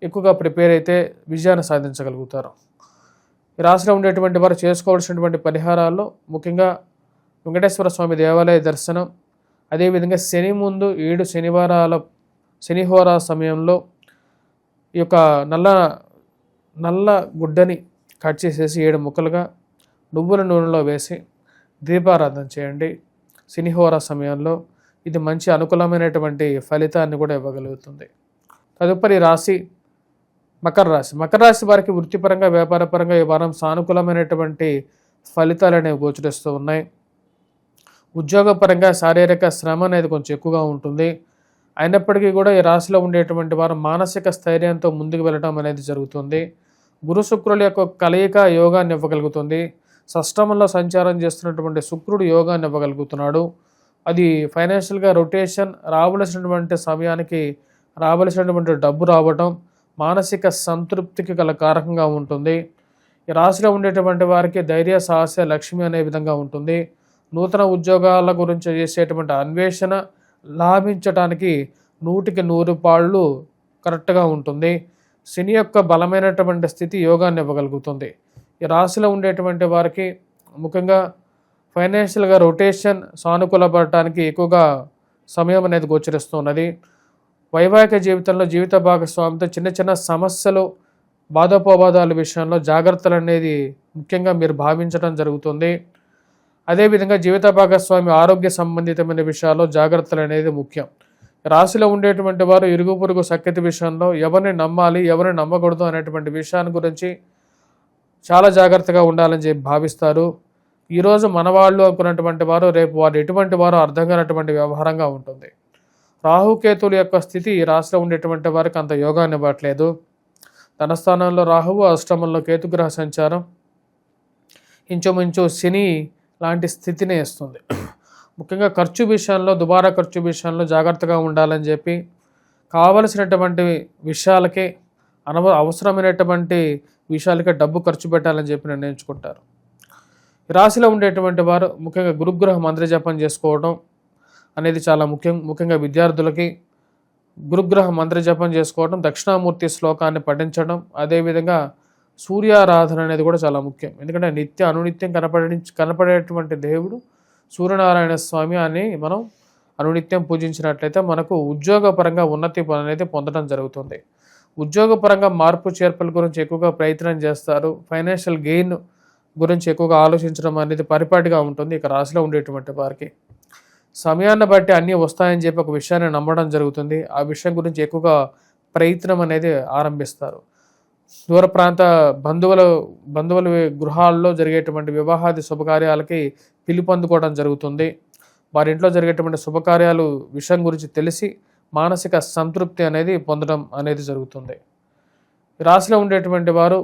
ఎక్కువగా ప్రిపేర్ అయితే విజయాన్ని సాధించగలుగుతారు. ఈ రాశిలో ఉండేటువంటి వారు చేసుకోవాల్సినటువంటి పరిహారాల్లో ముఖ్యంగా వెంకటేశ్వర స్వామి దేవాలయ దర్శనం, అదేవిధంగా శని ముందు 7 శనిహోరా సమయంలో ఈ యొక్క నల్ల గుడ్డని కట్ చేసేసి 7 ముక్కలుగా నువ్వుల నూనెలో వేసి దీపారాధన చేయండి శనిహోరా సమయంలో. ఇది మంచి అనుకూలమైనటువంటి ఫలితాన్ని కూడా ఇవ్వగలుగుతుంది. తదుపరి రాశి మకర రాశి. మకర రాశి వారికి వృత్తిపరంగా వ్యాపారపరంగా ఈ వారం సానుకూలమైనటువంటి ఫలితాలు అనేవి గోచరిస్తూ ఉన్నాయి. ఉద్యోగపరంగా శారీరక శ్రమ అనేది కొంచెం ఎక్కువగా ఉంటుంది. అయినప్పటికీ కూడా ఈ రాశిలో ఉండేటువంటి వారు మానసిక స్థైర్యంతో ముందుకు వెళ్ళడం అనేది జరుగుతుంది. గురు శుక్రుల యొక్క కలయిక యోగాన్ని ఇవ్వగలుగుతుంది. షష్టమంలో సంచారం చేస్తున్నటువంటి శుక్రుడు యోగాన్ని ఇవ్వగలుగుతున్నాడు. అది ఫైనాన్షియల్గా రొటేషన్, రావలసినటువంటి సమయానికి రావలసినటువంటి డబ్బు రావటం, మానసిక సంతృప్తికి గల కారకంగా ఉంటుంది. ఈ రాశిలో ఉండేటువంటి వారికి ధైర్య సాహస లక్ష్మి అనే విధంగా ఉంటుంది. నూతన ఉద్యోగాల గురించి చేసేటువంటి అన్వేషణ లాభించడానికి 100కి 100 పాళ్ళు కరెక్ట్గా ఉంటుంది. శని యొక్క బలమైనటువంటి స్థితి యోగాన్ని ఇవ్వగలుగుతుంది. ఈ రాశిలో ఉండేటువంటి వారికి ముఖ్యంగా ఫైనాన్షియల్గా రొటేషన్ సానుకూలపడటానికి ఎక్కువగా సమయం అనేది గోచరిస్తున్నది. వైవాహిక జీవితంలో జీవిత భాగస్వామితో చిన్న చిన్న సమస్యలు బాధోపవాదాల విషయంలో జాగ్రత్తలు అనేది ముఖ్యంగా మీరు భావించడం జరుగుతుంది. అదేవిధంగా జీవిత భాగస్వామి ఆరోగ్య సంబంధితమైన విషయాల్లో జాగ్రత్తలు అనేది ముఖ్యం. రాశిలో ఉండేటువంటి వారు ఇరుగు పొరుగు సఖ్యత విషయంలో ఎవరిని నమ్మాలి ఎవరిని నమ్మకూడదు అనేటువంటి విషయాన్ని గురించి చాలా జాగ్రత్తగా ఉండాలని చెప్పి భావిస్తారు. ఈరోజు మనవాళ్ళు అనుకున్నటువంటి వారు రేపు వారు ఎటువంటి వారు అర్థం కానటువంటి వ్యవహారంగా ఉంటుంది. రాహుకేతుల యొక్క స్థితి రాశిలో ఉండేటువంటి వారికి అంత యోగాన్ని ఇవ్వట్లేదు. తన స్థానంలో రాహువు, అష్టమంలో కేతుగ్రహ సంచారం ఇంచుమించు శని లాంటి స్థితిని ఇస్తుంది. ముఖ్యంగా ఖర్చు విషయంలో దుబారా ఖర్చు విషయంలో జాగ్రత్తగా ఉండాలని చెప్పి కావలసినటువంటి విషయాలకే అవసరమైనటువంటి విషయాలకే డబ్బు ఖర్చు పెట్టాలని చెప్పి నిర్ణయించుకుంటారు. ఈ రాశిలో ఉండేటువంటి వారు ముఖ్యంగా గురుగ్రహ మంత్ర జపం చేసుకోవడం అనేది చాలా ముఖ్యంగా విద్యార్థులకి గురుగ్రహ మంత్ర జపం చేసుకోవడం, దక్షిణామూర్తి శ్లోకాన్ని పఠించడం, అదేవిధంగా సూర్యారాధన అనేది కూడా చాలా ముఖ్యం. ఎందుకంటే అనునిత్యం కనపడేటువంటి దేవుడు సూర్యనారాయణ స్వామి అని మనం అనునిత్యం పూజించినట్లయితే మనకు ఉద్యోగపరంగా ఉన్నతి అనేది పొందడం జరుగుతుంది. ఉద్యోగపరంగా మార్పు చేర్పుల గురించి ఎక్కువగా ప్రయత్నం చేస్తారు. ఫైనాన్షియల్ గెయిన్ గురించి ఎక్కువగా ఆలోచించడం అనేది పరిపాటిగా ఉంటుంది. ఇక రాశిలో ఉండేటువంటి వారికి సమయాన్ని బట్టి అన్నీ వస్తాయని చెప్పి ఒక విషయాన్ని నమ్మడం జరుగుతుంది. ఆ విషయం గురించి ఎక్కువగా ప్రయత్నం అనేది ఆరంభిస్తారు. దూర ప్రాంత బంధువుల గృహాల్లో జరిగేటువంటి వివాహాది శుభకార్యాలకి పిలుపొందుకోవడం జరుగుతుంది. వారి ఇంట్లో జరిగేటువంటి శుభకార్యాలు విషయం గురించి తెలిసి మానసిక సంతృప్తి అనేది పొందడం అనేది జరుగుతుంది. రాశిలో ఉండేటువంటి వారు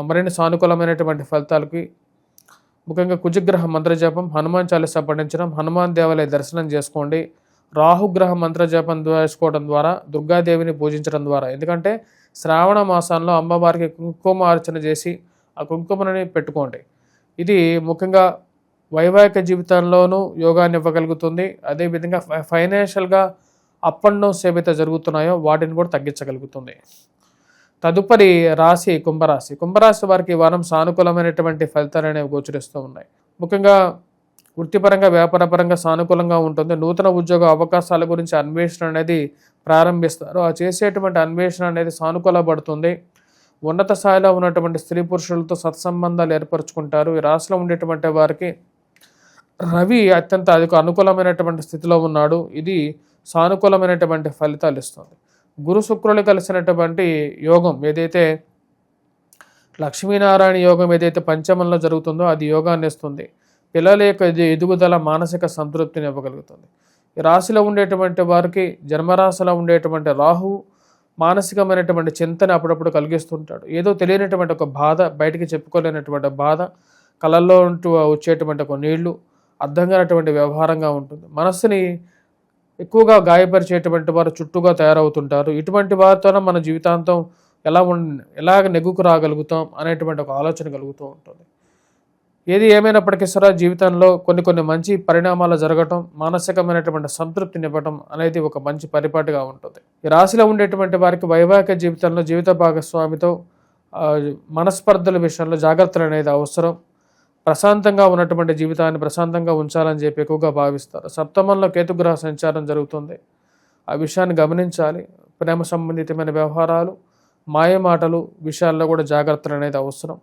మరిన్ని సానుకూలమైనటువంటి ఫలితాలకి ముఖ్యంగా కుజగ్రహ మంత్రజపం, హనుమాన్ చాలీసా పఠించడం, హనుమాన్ దేవాలయ దర్శనం చేసుకోండి. రాహుగ్రహ మంత్రజపం చేసుకోవడం ద్వారా దుర్గాదేవిని పూజించడం ద్వారా, ఎందుకంటే శ్రావణ మాసంలో అమ్మవారికి కుంకుమార్చన చేసి ఆ కుంకుమని పెట్టుకోండి. ఇది ముఖ్యంగా వైవాహిక జీవితంలోనూ యోగాన్ని ఇవ్వగలుగుతుంది. అదేవిధంగా ఫైనాన్షియల్గా అప్ అండ్ డౌన్స్ ఏవైతే జరుగుతున్నాయో వాటిని కూడా తగ్గించగలుగుతుంది. తదుపరి రాశి కుంభరాశి. కుంభరాశి వారికి ఈ వారం సానుకూలమైనటువంటి ఫలితాలు అనేవి గోచరిస్తూ ఉన్నాయి. ముఖ్యంగా వృత్తిపరంగా వ్యాపారపరంగా సానుకూలంగా ఉంటుంది. నూతన ఉద్యోగ అవకాశాల గురించి అన్వేషణ అనేది ప్రారంభిస్తారు. ఆ చేసేటువంటి అన్వేషణ అనేది సానుకూలపడుతుంది. ఉన్నత స్థాయిలో ఉన్నటువంటి స్త్రీ పురుషులతో సత్సంబంధాలు ఏర్పరచుకుంటారు. ఈ రాశిలో ఉండేటువంటి వారికి రవి అత్యంత అనుకూలమైనటువంటి స్థితిలో ఉన్నాడు. ఇది సానుకూలమైనటువంటి ఫలితాలు ఇస్తుంది. గురు శుక్రులు కలిసినటువంటి యోగం ఏదైతే లక్ష్మీనారాయణ యోగం ఏదైతే పంచమంలో జరుగుతుందో అది యోగాన్ని ఇస్తుంది. పిల్లల యొక్క ఎదుగుదల మానసిక సంతృప్తిని ఇవ్వగలుగుతుంది. ఈ రాశిలో ఉండేటువంటి వారికి జన్మరాశిలో ఉండేటువంటి రాహు మానసికమైనటువంటి చింతన అప్పుడప్పుడు కలిగిస్తుంటాడు. ఏదో తెలియనటువంటి ఒక బాధ, బయటికి చెప్పుకోలేనటువంటి బాధ, కళల్లో వచ్చేటువంటి ఒక నీళ్లు, అర్థం కానటువంటి వ్యవహారంగా ఉంటుంది. మనస్సుని ఎక్కువగా గాయపరిచేటువంటి వారు చుట్టూగా తయారవుతుంటారు. ఇటువంటి వారితోనే మన జీవితాంతం ఎలాగ నెగ్గుకు రాగలుగుతాం అనేటువంటి ఒక ఆలోచన కలుగుతూ ఉంటుంది. ఏది ఏమైనప్పటికీ సరే జీవితంలో కొన్ని మంచి పరిణామాలు జరగటం, మానసికమైనటువంటి సంతృప్తినివ్వటం అనేది ఒక మంచి పరిపాటిగా ఉంటుంది. ఈ రాశిలో ఉండేటువంటి వారికి వైవాహిక జీవితంలో జీవిత భాగస్వామితో మనస్పర్ధల విషయంలో జాగ్రత్తలు అనేది అవసరం. ప్రశాంతంగా ఉన్నటువంటి జీవితాన్ని ప్రశాంతంగా ఉంచాలని చెప్పి ఎక్కువగా భావిస్తారు. సప్తమంలో కేతుగ్రహ సంచారం జరుగుతుంది. ఆ విషయాన్ని గమనించాలి. ప్రేమ సంబంధితమైన వ్యవహారాలు, మాయమాటలు విషయాల్లో కూడా జాగ్రత్తలు అనేది అవసరం.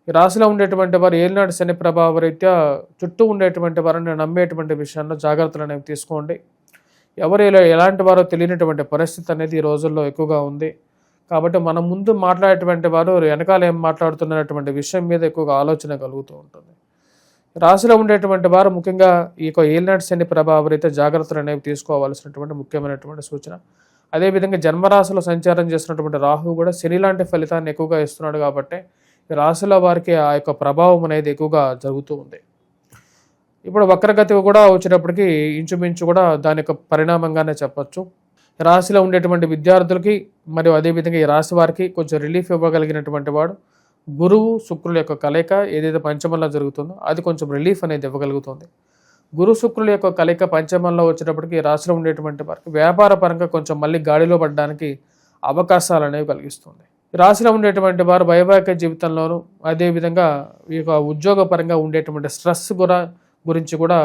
ఈ రాశిలో ఉండేటువంటి వారు ఏలినాటి శని ప్రభావ రీత్యా చుట్టూ ఉండేటువంటి వారిని నమ్మేటువంటి విషయాల్లో జాగ్రత్తలు అనేవి తీసుకోండి. ఎవరు ఎలాంటి వారో తెలియనటువంటి పరిస్థితి అనేది ఈ రోజుల్లో ఎక్కువగా ఉంది. కాబట్టి మనం ముందు మాట్లాడేటువంటి వారు వెనకాల ఏం మాట్లాడుతున్నటువంటి విషయం మీద ఎక్కువగా ఆలోచన కలుగుతూ ఉంటుంది. రాశిలో ఉండేటువంటి వారు ముఖ్యంగా ఈ యొక్క ఏలినాటి శని ప్రభావ రీత్యా జాగ్రత్తలు అనేవి తీసుకోవాల్సినటువంటి ముఖ్యమైనటువంటి సూచన. అదేవిధంగా జన్మరాశిలో సంచారం చేస్తున్నటువంటి రాహువు కూడా శని లాంటి ఫలితాన్ని ఎక్కువగా ఇస్తున్నాడు. కాబట్టి ఈ రాశిలో వారికి ఆ యొక్క ప్రభావం అనేది ఎక్కువగా జరుగుతూ ఉంది. ఇప్పుడు వక్రగతి కూడా వచ్చేటప్పటికి ఇంచుమించు కూడా దాని యొక్క పరిణామంగానే చెప్పచ్చు. రాశిలో ఉండేటువంటి విద్యార్థులకి మరియు అదేవిధంగా ఈ రాశి వారికి కొంచెం రిలీఫ్ ఇవ్వగలిగినటువంటి వాడు గురువు శుక్రుల యొక్క కలయిక ఏదైతే పంచమంలో జరుగుతుందో అది కొంచెం రిలీఫ్ అనేది ఇవ్వగలుగుతుంది. గురు శుక్రుల యొక్క కలయిక పంచమంలో వచ్చేటప్పటికి ఈ రాశిలో ఉండేటువంటి వారికి వ్యాపార పరంగా కొంచెం మళ్ళీ గాడిలో పడడానికి అవకాశాలు అనేవి కలిగిస్తుంది. ఈ రాశిలో ఉండేటువంటి వారు వైవాహిక జీవితంలోనూ అదేవిధంగా ఈ యొక్క ఉద్యోగపరంగా ఉండేటువంటి స్ట్రెస్ గురించి కూడా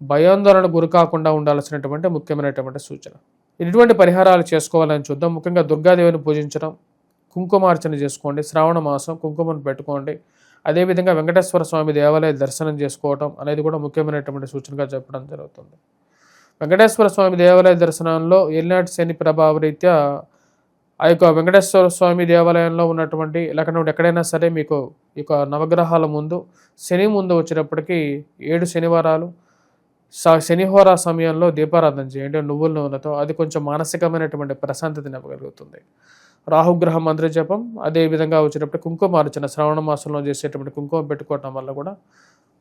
భయాందోళన గురి కాకుండా ఉండాల్సినటువంటి ముఖ్యమైనటువంటి సూచన. ఎటువంటి పరిహారాలు చేసుకోవాలని చూద్దాం. ముఖ్యంగా దుర్గాదేవిని పూజించడం, కుంకుమార్చన చేసుకోండి, శ్రావణ మాసం కుంకుమను పెట్టుకోండి, అదేవిధంగా వెంకటేశ్వర స్వామి దేవాలయ దర్శనం చేసుకోవటం అనేది కూడా ముఖ్యమైనటువంటి సూచనగా చెప్పడం జరుగుతుంది. వెంకటేశ్వర స్వామి దేవాలయ దర్శనంలో ఏలినాటి శని ప్రభావ రీత్యా ఆ యొక్క వెంకటేశ్వర స్వామి దేవాలయంలో ఉన్నటువంటి లేకపోతే ఎక్కడైనా సరే మీకు ఈ యొక్క నవగ్రహాల ముందు శని ముందు వచ్చేటప్పటికి 7 శనివారాలు శనిహోరా సమయంలో దీపారాధన చేయండి నువ్వుల నూనెతో. అది కొంచెం మానసికమైనటువంటి ప్రశాంతతని ఇవ్వగలుగుతుంది. రాహుగ్రహ మంత్ర జపం అదేవిధంగా వచ్చేటప్పుడు కుంకుమార్చన శ్రావణ మాసంలో చేసేటువంటి కుంకుమ పెట్టుకోవటం వల్ల కూడా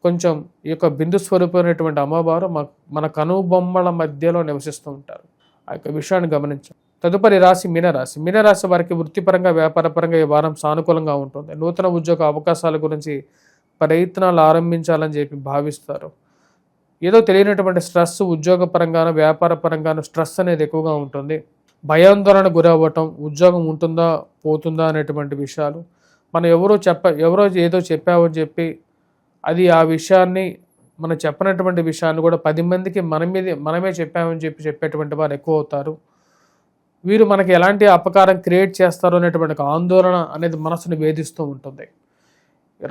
కొంచెం ఈ యొక్క బిందు స్వరూపమైనటువంటి అమ్మవారు మన కనుబొమ్మల మధ్యలో నివసిస్తూ ఉంటారు. ఆ యొక్క విషయాన్ని గమనించాం. తదుపరి రాశి మీనరాశి. మీనరాశి వారికి వృత్తిపరంగా వ్యాపారపరంగా ఈ వారం సానుకూలంగా ఉంటుంది. నూతన ఉద్యోగ అవకాశాల గురించి ప్రయత్నాలు ఆరంభించాలని చెప్పి భావిస్తారు. ఏదో తెలియనటువంటి స్ట్రెస్ ఉద్యోగపరంగాను వ్యాపార పరంగాను స్ట్రెస్ అనేది ఎక్కువగా ఉంటుంది. భయాందోళన గురవ్వటం, ఉద్యోగం ఉంటుందా పోతుందా అనేటువంటి విషయాలు, మనం ఎవరో ఏదో చెప్పామని చెప్పి అది ఆ విషయాన్ని మనం చెప్పినటువంటి విషయాన్ని కూడా 10 మందికి మనమే చెప్పామని చెప్పేటువంటి వారు ఎక్కువ అవుతారు. వీరు మనకి ఎలాంటి అపకారం క్రియేట్ చేస్తారో అనేటువంటి ఆందోళన అనేది మనసుని వేధిస్తూ ఉంటుంది.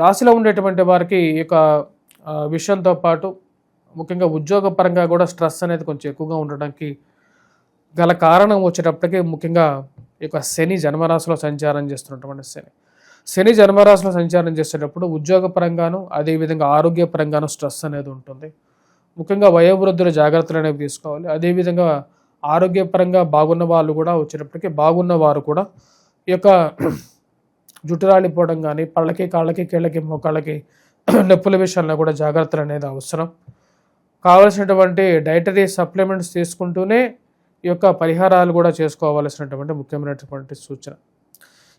రాశిలో ఉండేటువంటి వారికి ఈ యొక్క విషయంతో పాటు ముఖ్యంగా ఉద్యోగపరంగా కూడా స్ట్రెస్ అనేది కొంచెం ఎక్కువగా ఉండడానికి గల కారణం వచ్చేటప్పటికి ముఖ్యంగా ఈ యొక్క శని జన్మరాశిలో సంచారం చేస్తున్నటువంటి శని జన్మరాశిలో సంచారం చేసేటప్పుడు ఉద్యోగపరంగాను అదేవిధంగా ఆరోగ్యపరంగాను స్ట్రెస్ అనేది ఉంటుంది. ముఖ్యంగా వయోవృద్ధుల జాగ్రత్తలు అనేవి తీసుకోవాలి. అదేవిధంగా ఆరోగ్యపరంగా బాగున్న వాళ్ళు కూడా వచ్చేటప్పటికి బాగున్న వారు కూడా ఈ యొక్క జుట్టు రాలిపోవడం కానీ పళ్ళకి కాళ్ళకి కీళ్ళకి మోకాళ్ళకి నొప్పుల విషయాల్లో కూడా జాగ్రత్తలు అనేది అవసరం. కావలసినటువంటి డైటరీ సప్లిమెంట్స్ తీసుకుంటూనే ఈ యొక్క పరిహారాలు కూడా చేసుకోవాల్సినటువంటి ముఖ్యమైనటువంటి సూచన.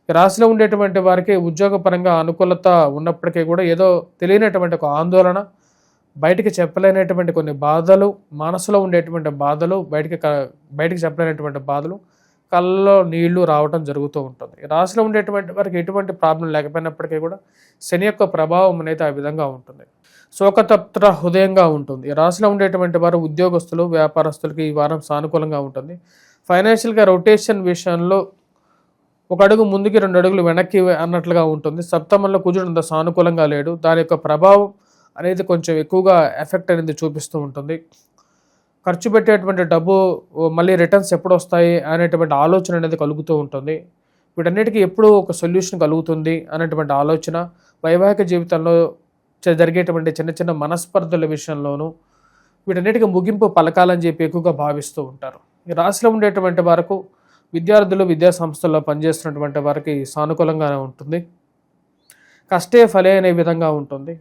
రాశిలో ఉండేటువంటి వారికి ఉద్యోగపరంగా అనుకూలత ఉన్నప్పటికీ కూడా ఏదో తెలియనటువంటి ఒక ఆందోళన, బయటికి చెప్పలేనటువంటి కొన్ని బాధలు, మనసులో ఉండేటువంటి బాధలు, బయటికి చెప్పలేనటువంటి బాధలు, కళ్ళలో నీళ్లు రావడం జరుగుతూ ఉంటుంది. రాశిలో ఉండేటువంటి వారికి ఎటువంటి ప్రాబ్లం లేకపోయినప్పటికీ కూడా శని యొక్క ప్రభావం అనేది ఆ విధంగా ఉంటుంది. శోకతప్త హృదయంగా ఉంటుంది. రాశిలో ఉండేటువంటి వారు ఉద్యోగస్తులు వ్యాపారస్తులకి ఈ వారం సానుకూలంగా ఉంటుంది. ఫైనాన్షియల్గా రొటేషన్ విషయంలో 1 అడుగు ముందుకి 2 అడుగులు వెనక్కి అన్నట్లుగా ఉంటుంది. సప్తమంలో కుజుడు అంత సానుకూలంగా లేడు. దాని యొక్క ప్రభావం అనేది కొంచెం ఎక్కువగా ఎఫెక్ట్ అనేది చూపిస్తూ ఉంటుంది. ఖర్చు పెట్టేటువంటి డబ్బు మళ్ళీ రిటర్న్స్ ఎప్పుడు వస్తాయి అనేటువంటి ఆలోచన అనేది కలుగుతూ ఉంటుంది. వీటన్నిటికీ ఎప్పుడు ఒక సొల్యూషన్ కలుగుతుంది అనేటువంటి ఆలోచన, వైవాహిక జీవితంలో జరిగేటువంటి చిన్న చిన్న మనస్పర్ధల విషయంలోనూ వీటన్నిటికీ ముగింపు పలకాలని చెప్పి ఎక్కువగా భావిస్తూ ఉంటారు. ఈ రాశిలో ఉండేటువంటి వారికి విద్యార్థులు విద్యా సంస్థల్లో పనిచేస్తున్నటువంటి వారికి సానుకూలంగానే ఉంటుంది. కష్టే ఫలే అనే విధంగా ఉంటుంది.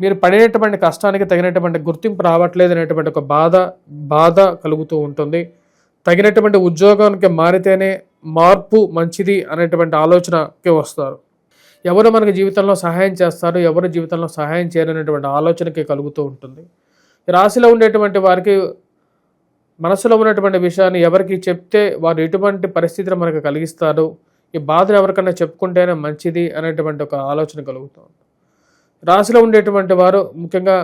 మీరు పడినటువంటి కష్టానికి తగినటువంటి గుర్తింపు రావట్లేదు అనేటువంటి ఒక బాధ కలుగుతూ ఉంటుంది. తగినటువంటి ఉద్యోగానికి మారితేనే మార్పు మంచిది అనేటువంటి ఆలోచనకి వస్తారు. ఎవరు మనకి జీవితంలో సహాయం చేస్తారు, ఎవరు జీవితంలో సహాయం చేయరనేటువంటి ఆలోచనకి కలుగుతూ ఉంటుంది. రాశిలో ఉండేటువంటి వారికి మనసులో ఉన్నటువంటి విషయాన్ని ఎవరికి చెప్తే వారు ఎటువంటి పరిస్థితిని మనకు కలిగిస్తారు, ఈ బాధను ఎవరికైనా చెప్పుకుంటేనే మంచిది అనేటువంటి ఒక ఆలోచన కలుగుతుంది. రాశిలో ఉండేటువంటి వారు ముఖ్యంగా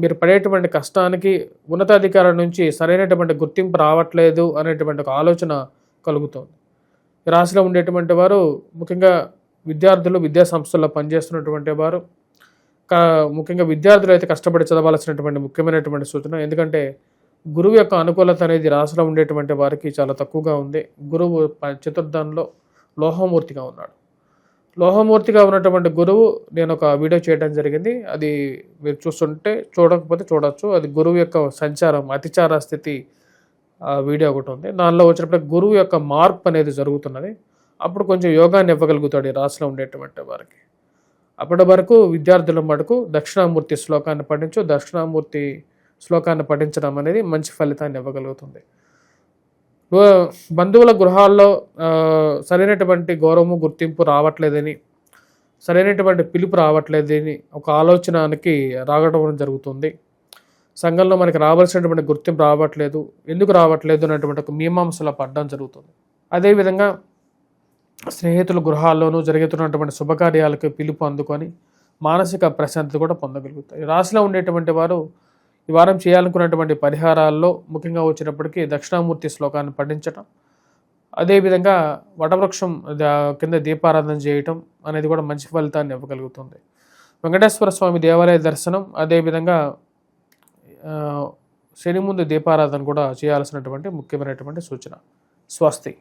మీరు పడేటువంటి కష్టానికి ఉన్నతాధికారుల నుంచి సరైనటువంటి గుర్తింపు రావట్లేదు అనేటువంటి ఒక ఆలోచన కలుగుతుంది. రాశిలో ఉండేటువంటి వారు ముఖ్యంగా విద్యార్థులు విద్యా సంస్థల్లో పనిచేస్తున్నటువంటి వారు ముఖ్యంగా విద్యార్థులు అయితే కష్టపడి చదవాల్సినటువంటి ముఖ్యమైనటువంటి సూచన. ఎందుకంటే గురువు యొక్క అనుకూలత అనేది రాశిలో ఉండేటువంటి వారికి చాలా తక్కువగా ఉంది. గురువు చతుర్థంలో లోహమూర్తిగా ఉన్నాడు. లోహమూర్తిగా ఉన్నటువంటి గురువు నేను ఒక వీడియో చేయడం జరిగింది. అది మీరు చూడకపోతే చూడొచ్చు. అది గురువు యొక్క సంచారం అతిచార స్థితి వీడియో ఒకటి ఉంది. దానిలో వచ్చినప్పుడు గురువు యొక్క మార్పు అనేది జరుగుతున్నది. అప్పుడు కొంచెం యోగాన్ని ఇవ్వగలుగుతాడు ఈ రాశిలో ఉండేటువంటి వారికి. అప్పటి వరకు విద్యార్థుల మటుకు దక్షిణామూర్తి శ్లోకాన్ని పఠించడం అనేది మంచి ఫలితాన్ని ఇవ్వగలుగుతుంది. బంధువుల గృహాల్లో సరైనటువంటి గౌరవము గుర్తింపు రావట్లేదని, సరైనటువంటి పిలుపు రావట్లేదని ఒక ఆలోచనకి రావడం జరుగుతుంది. సంఘంలో మనకి రావాల్సినటువంటి గుర్తింపు రావట్లేదు, ఎందుకు రావట్లేదు అనేటువంటి ఒక మీమాంసలో పడడం జరుగుతుంది. అదేవిధంగా స్నేహితుల గృహాల్లోనూ జరుగుతున్నటువంటి శుభకార్యాలకు పిలుపు అందుకొని మానసిక ప్రశాంతత కూడా పొందగలుగుతాయి. రాశిలో ఉండేటువంటి వారు ఈ వారం చేయాలనుకున్నటువంటి పరిహారాల్లో ముఖ్యంగా వచ్చినప్పటికీ దక్షిణామూర్తి శ్లోకాన్ని పఠించటం, అదేవిధంగా వటవృక్షం కింద దీపారాధన చేయటం అనేది కూడా మంచి ఫలితాన్ని ఇవ్వగలుగుతుంది. వెంకటేశ్వర స్వామి దేవాలయ దర్శనం, అదేవిధంగా శని ముందు దీపారాధన కూడా చేయాల్సినటువంటి ముఖ్యమైనటువంటి సూచన. స్వస్తి.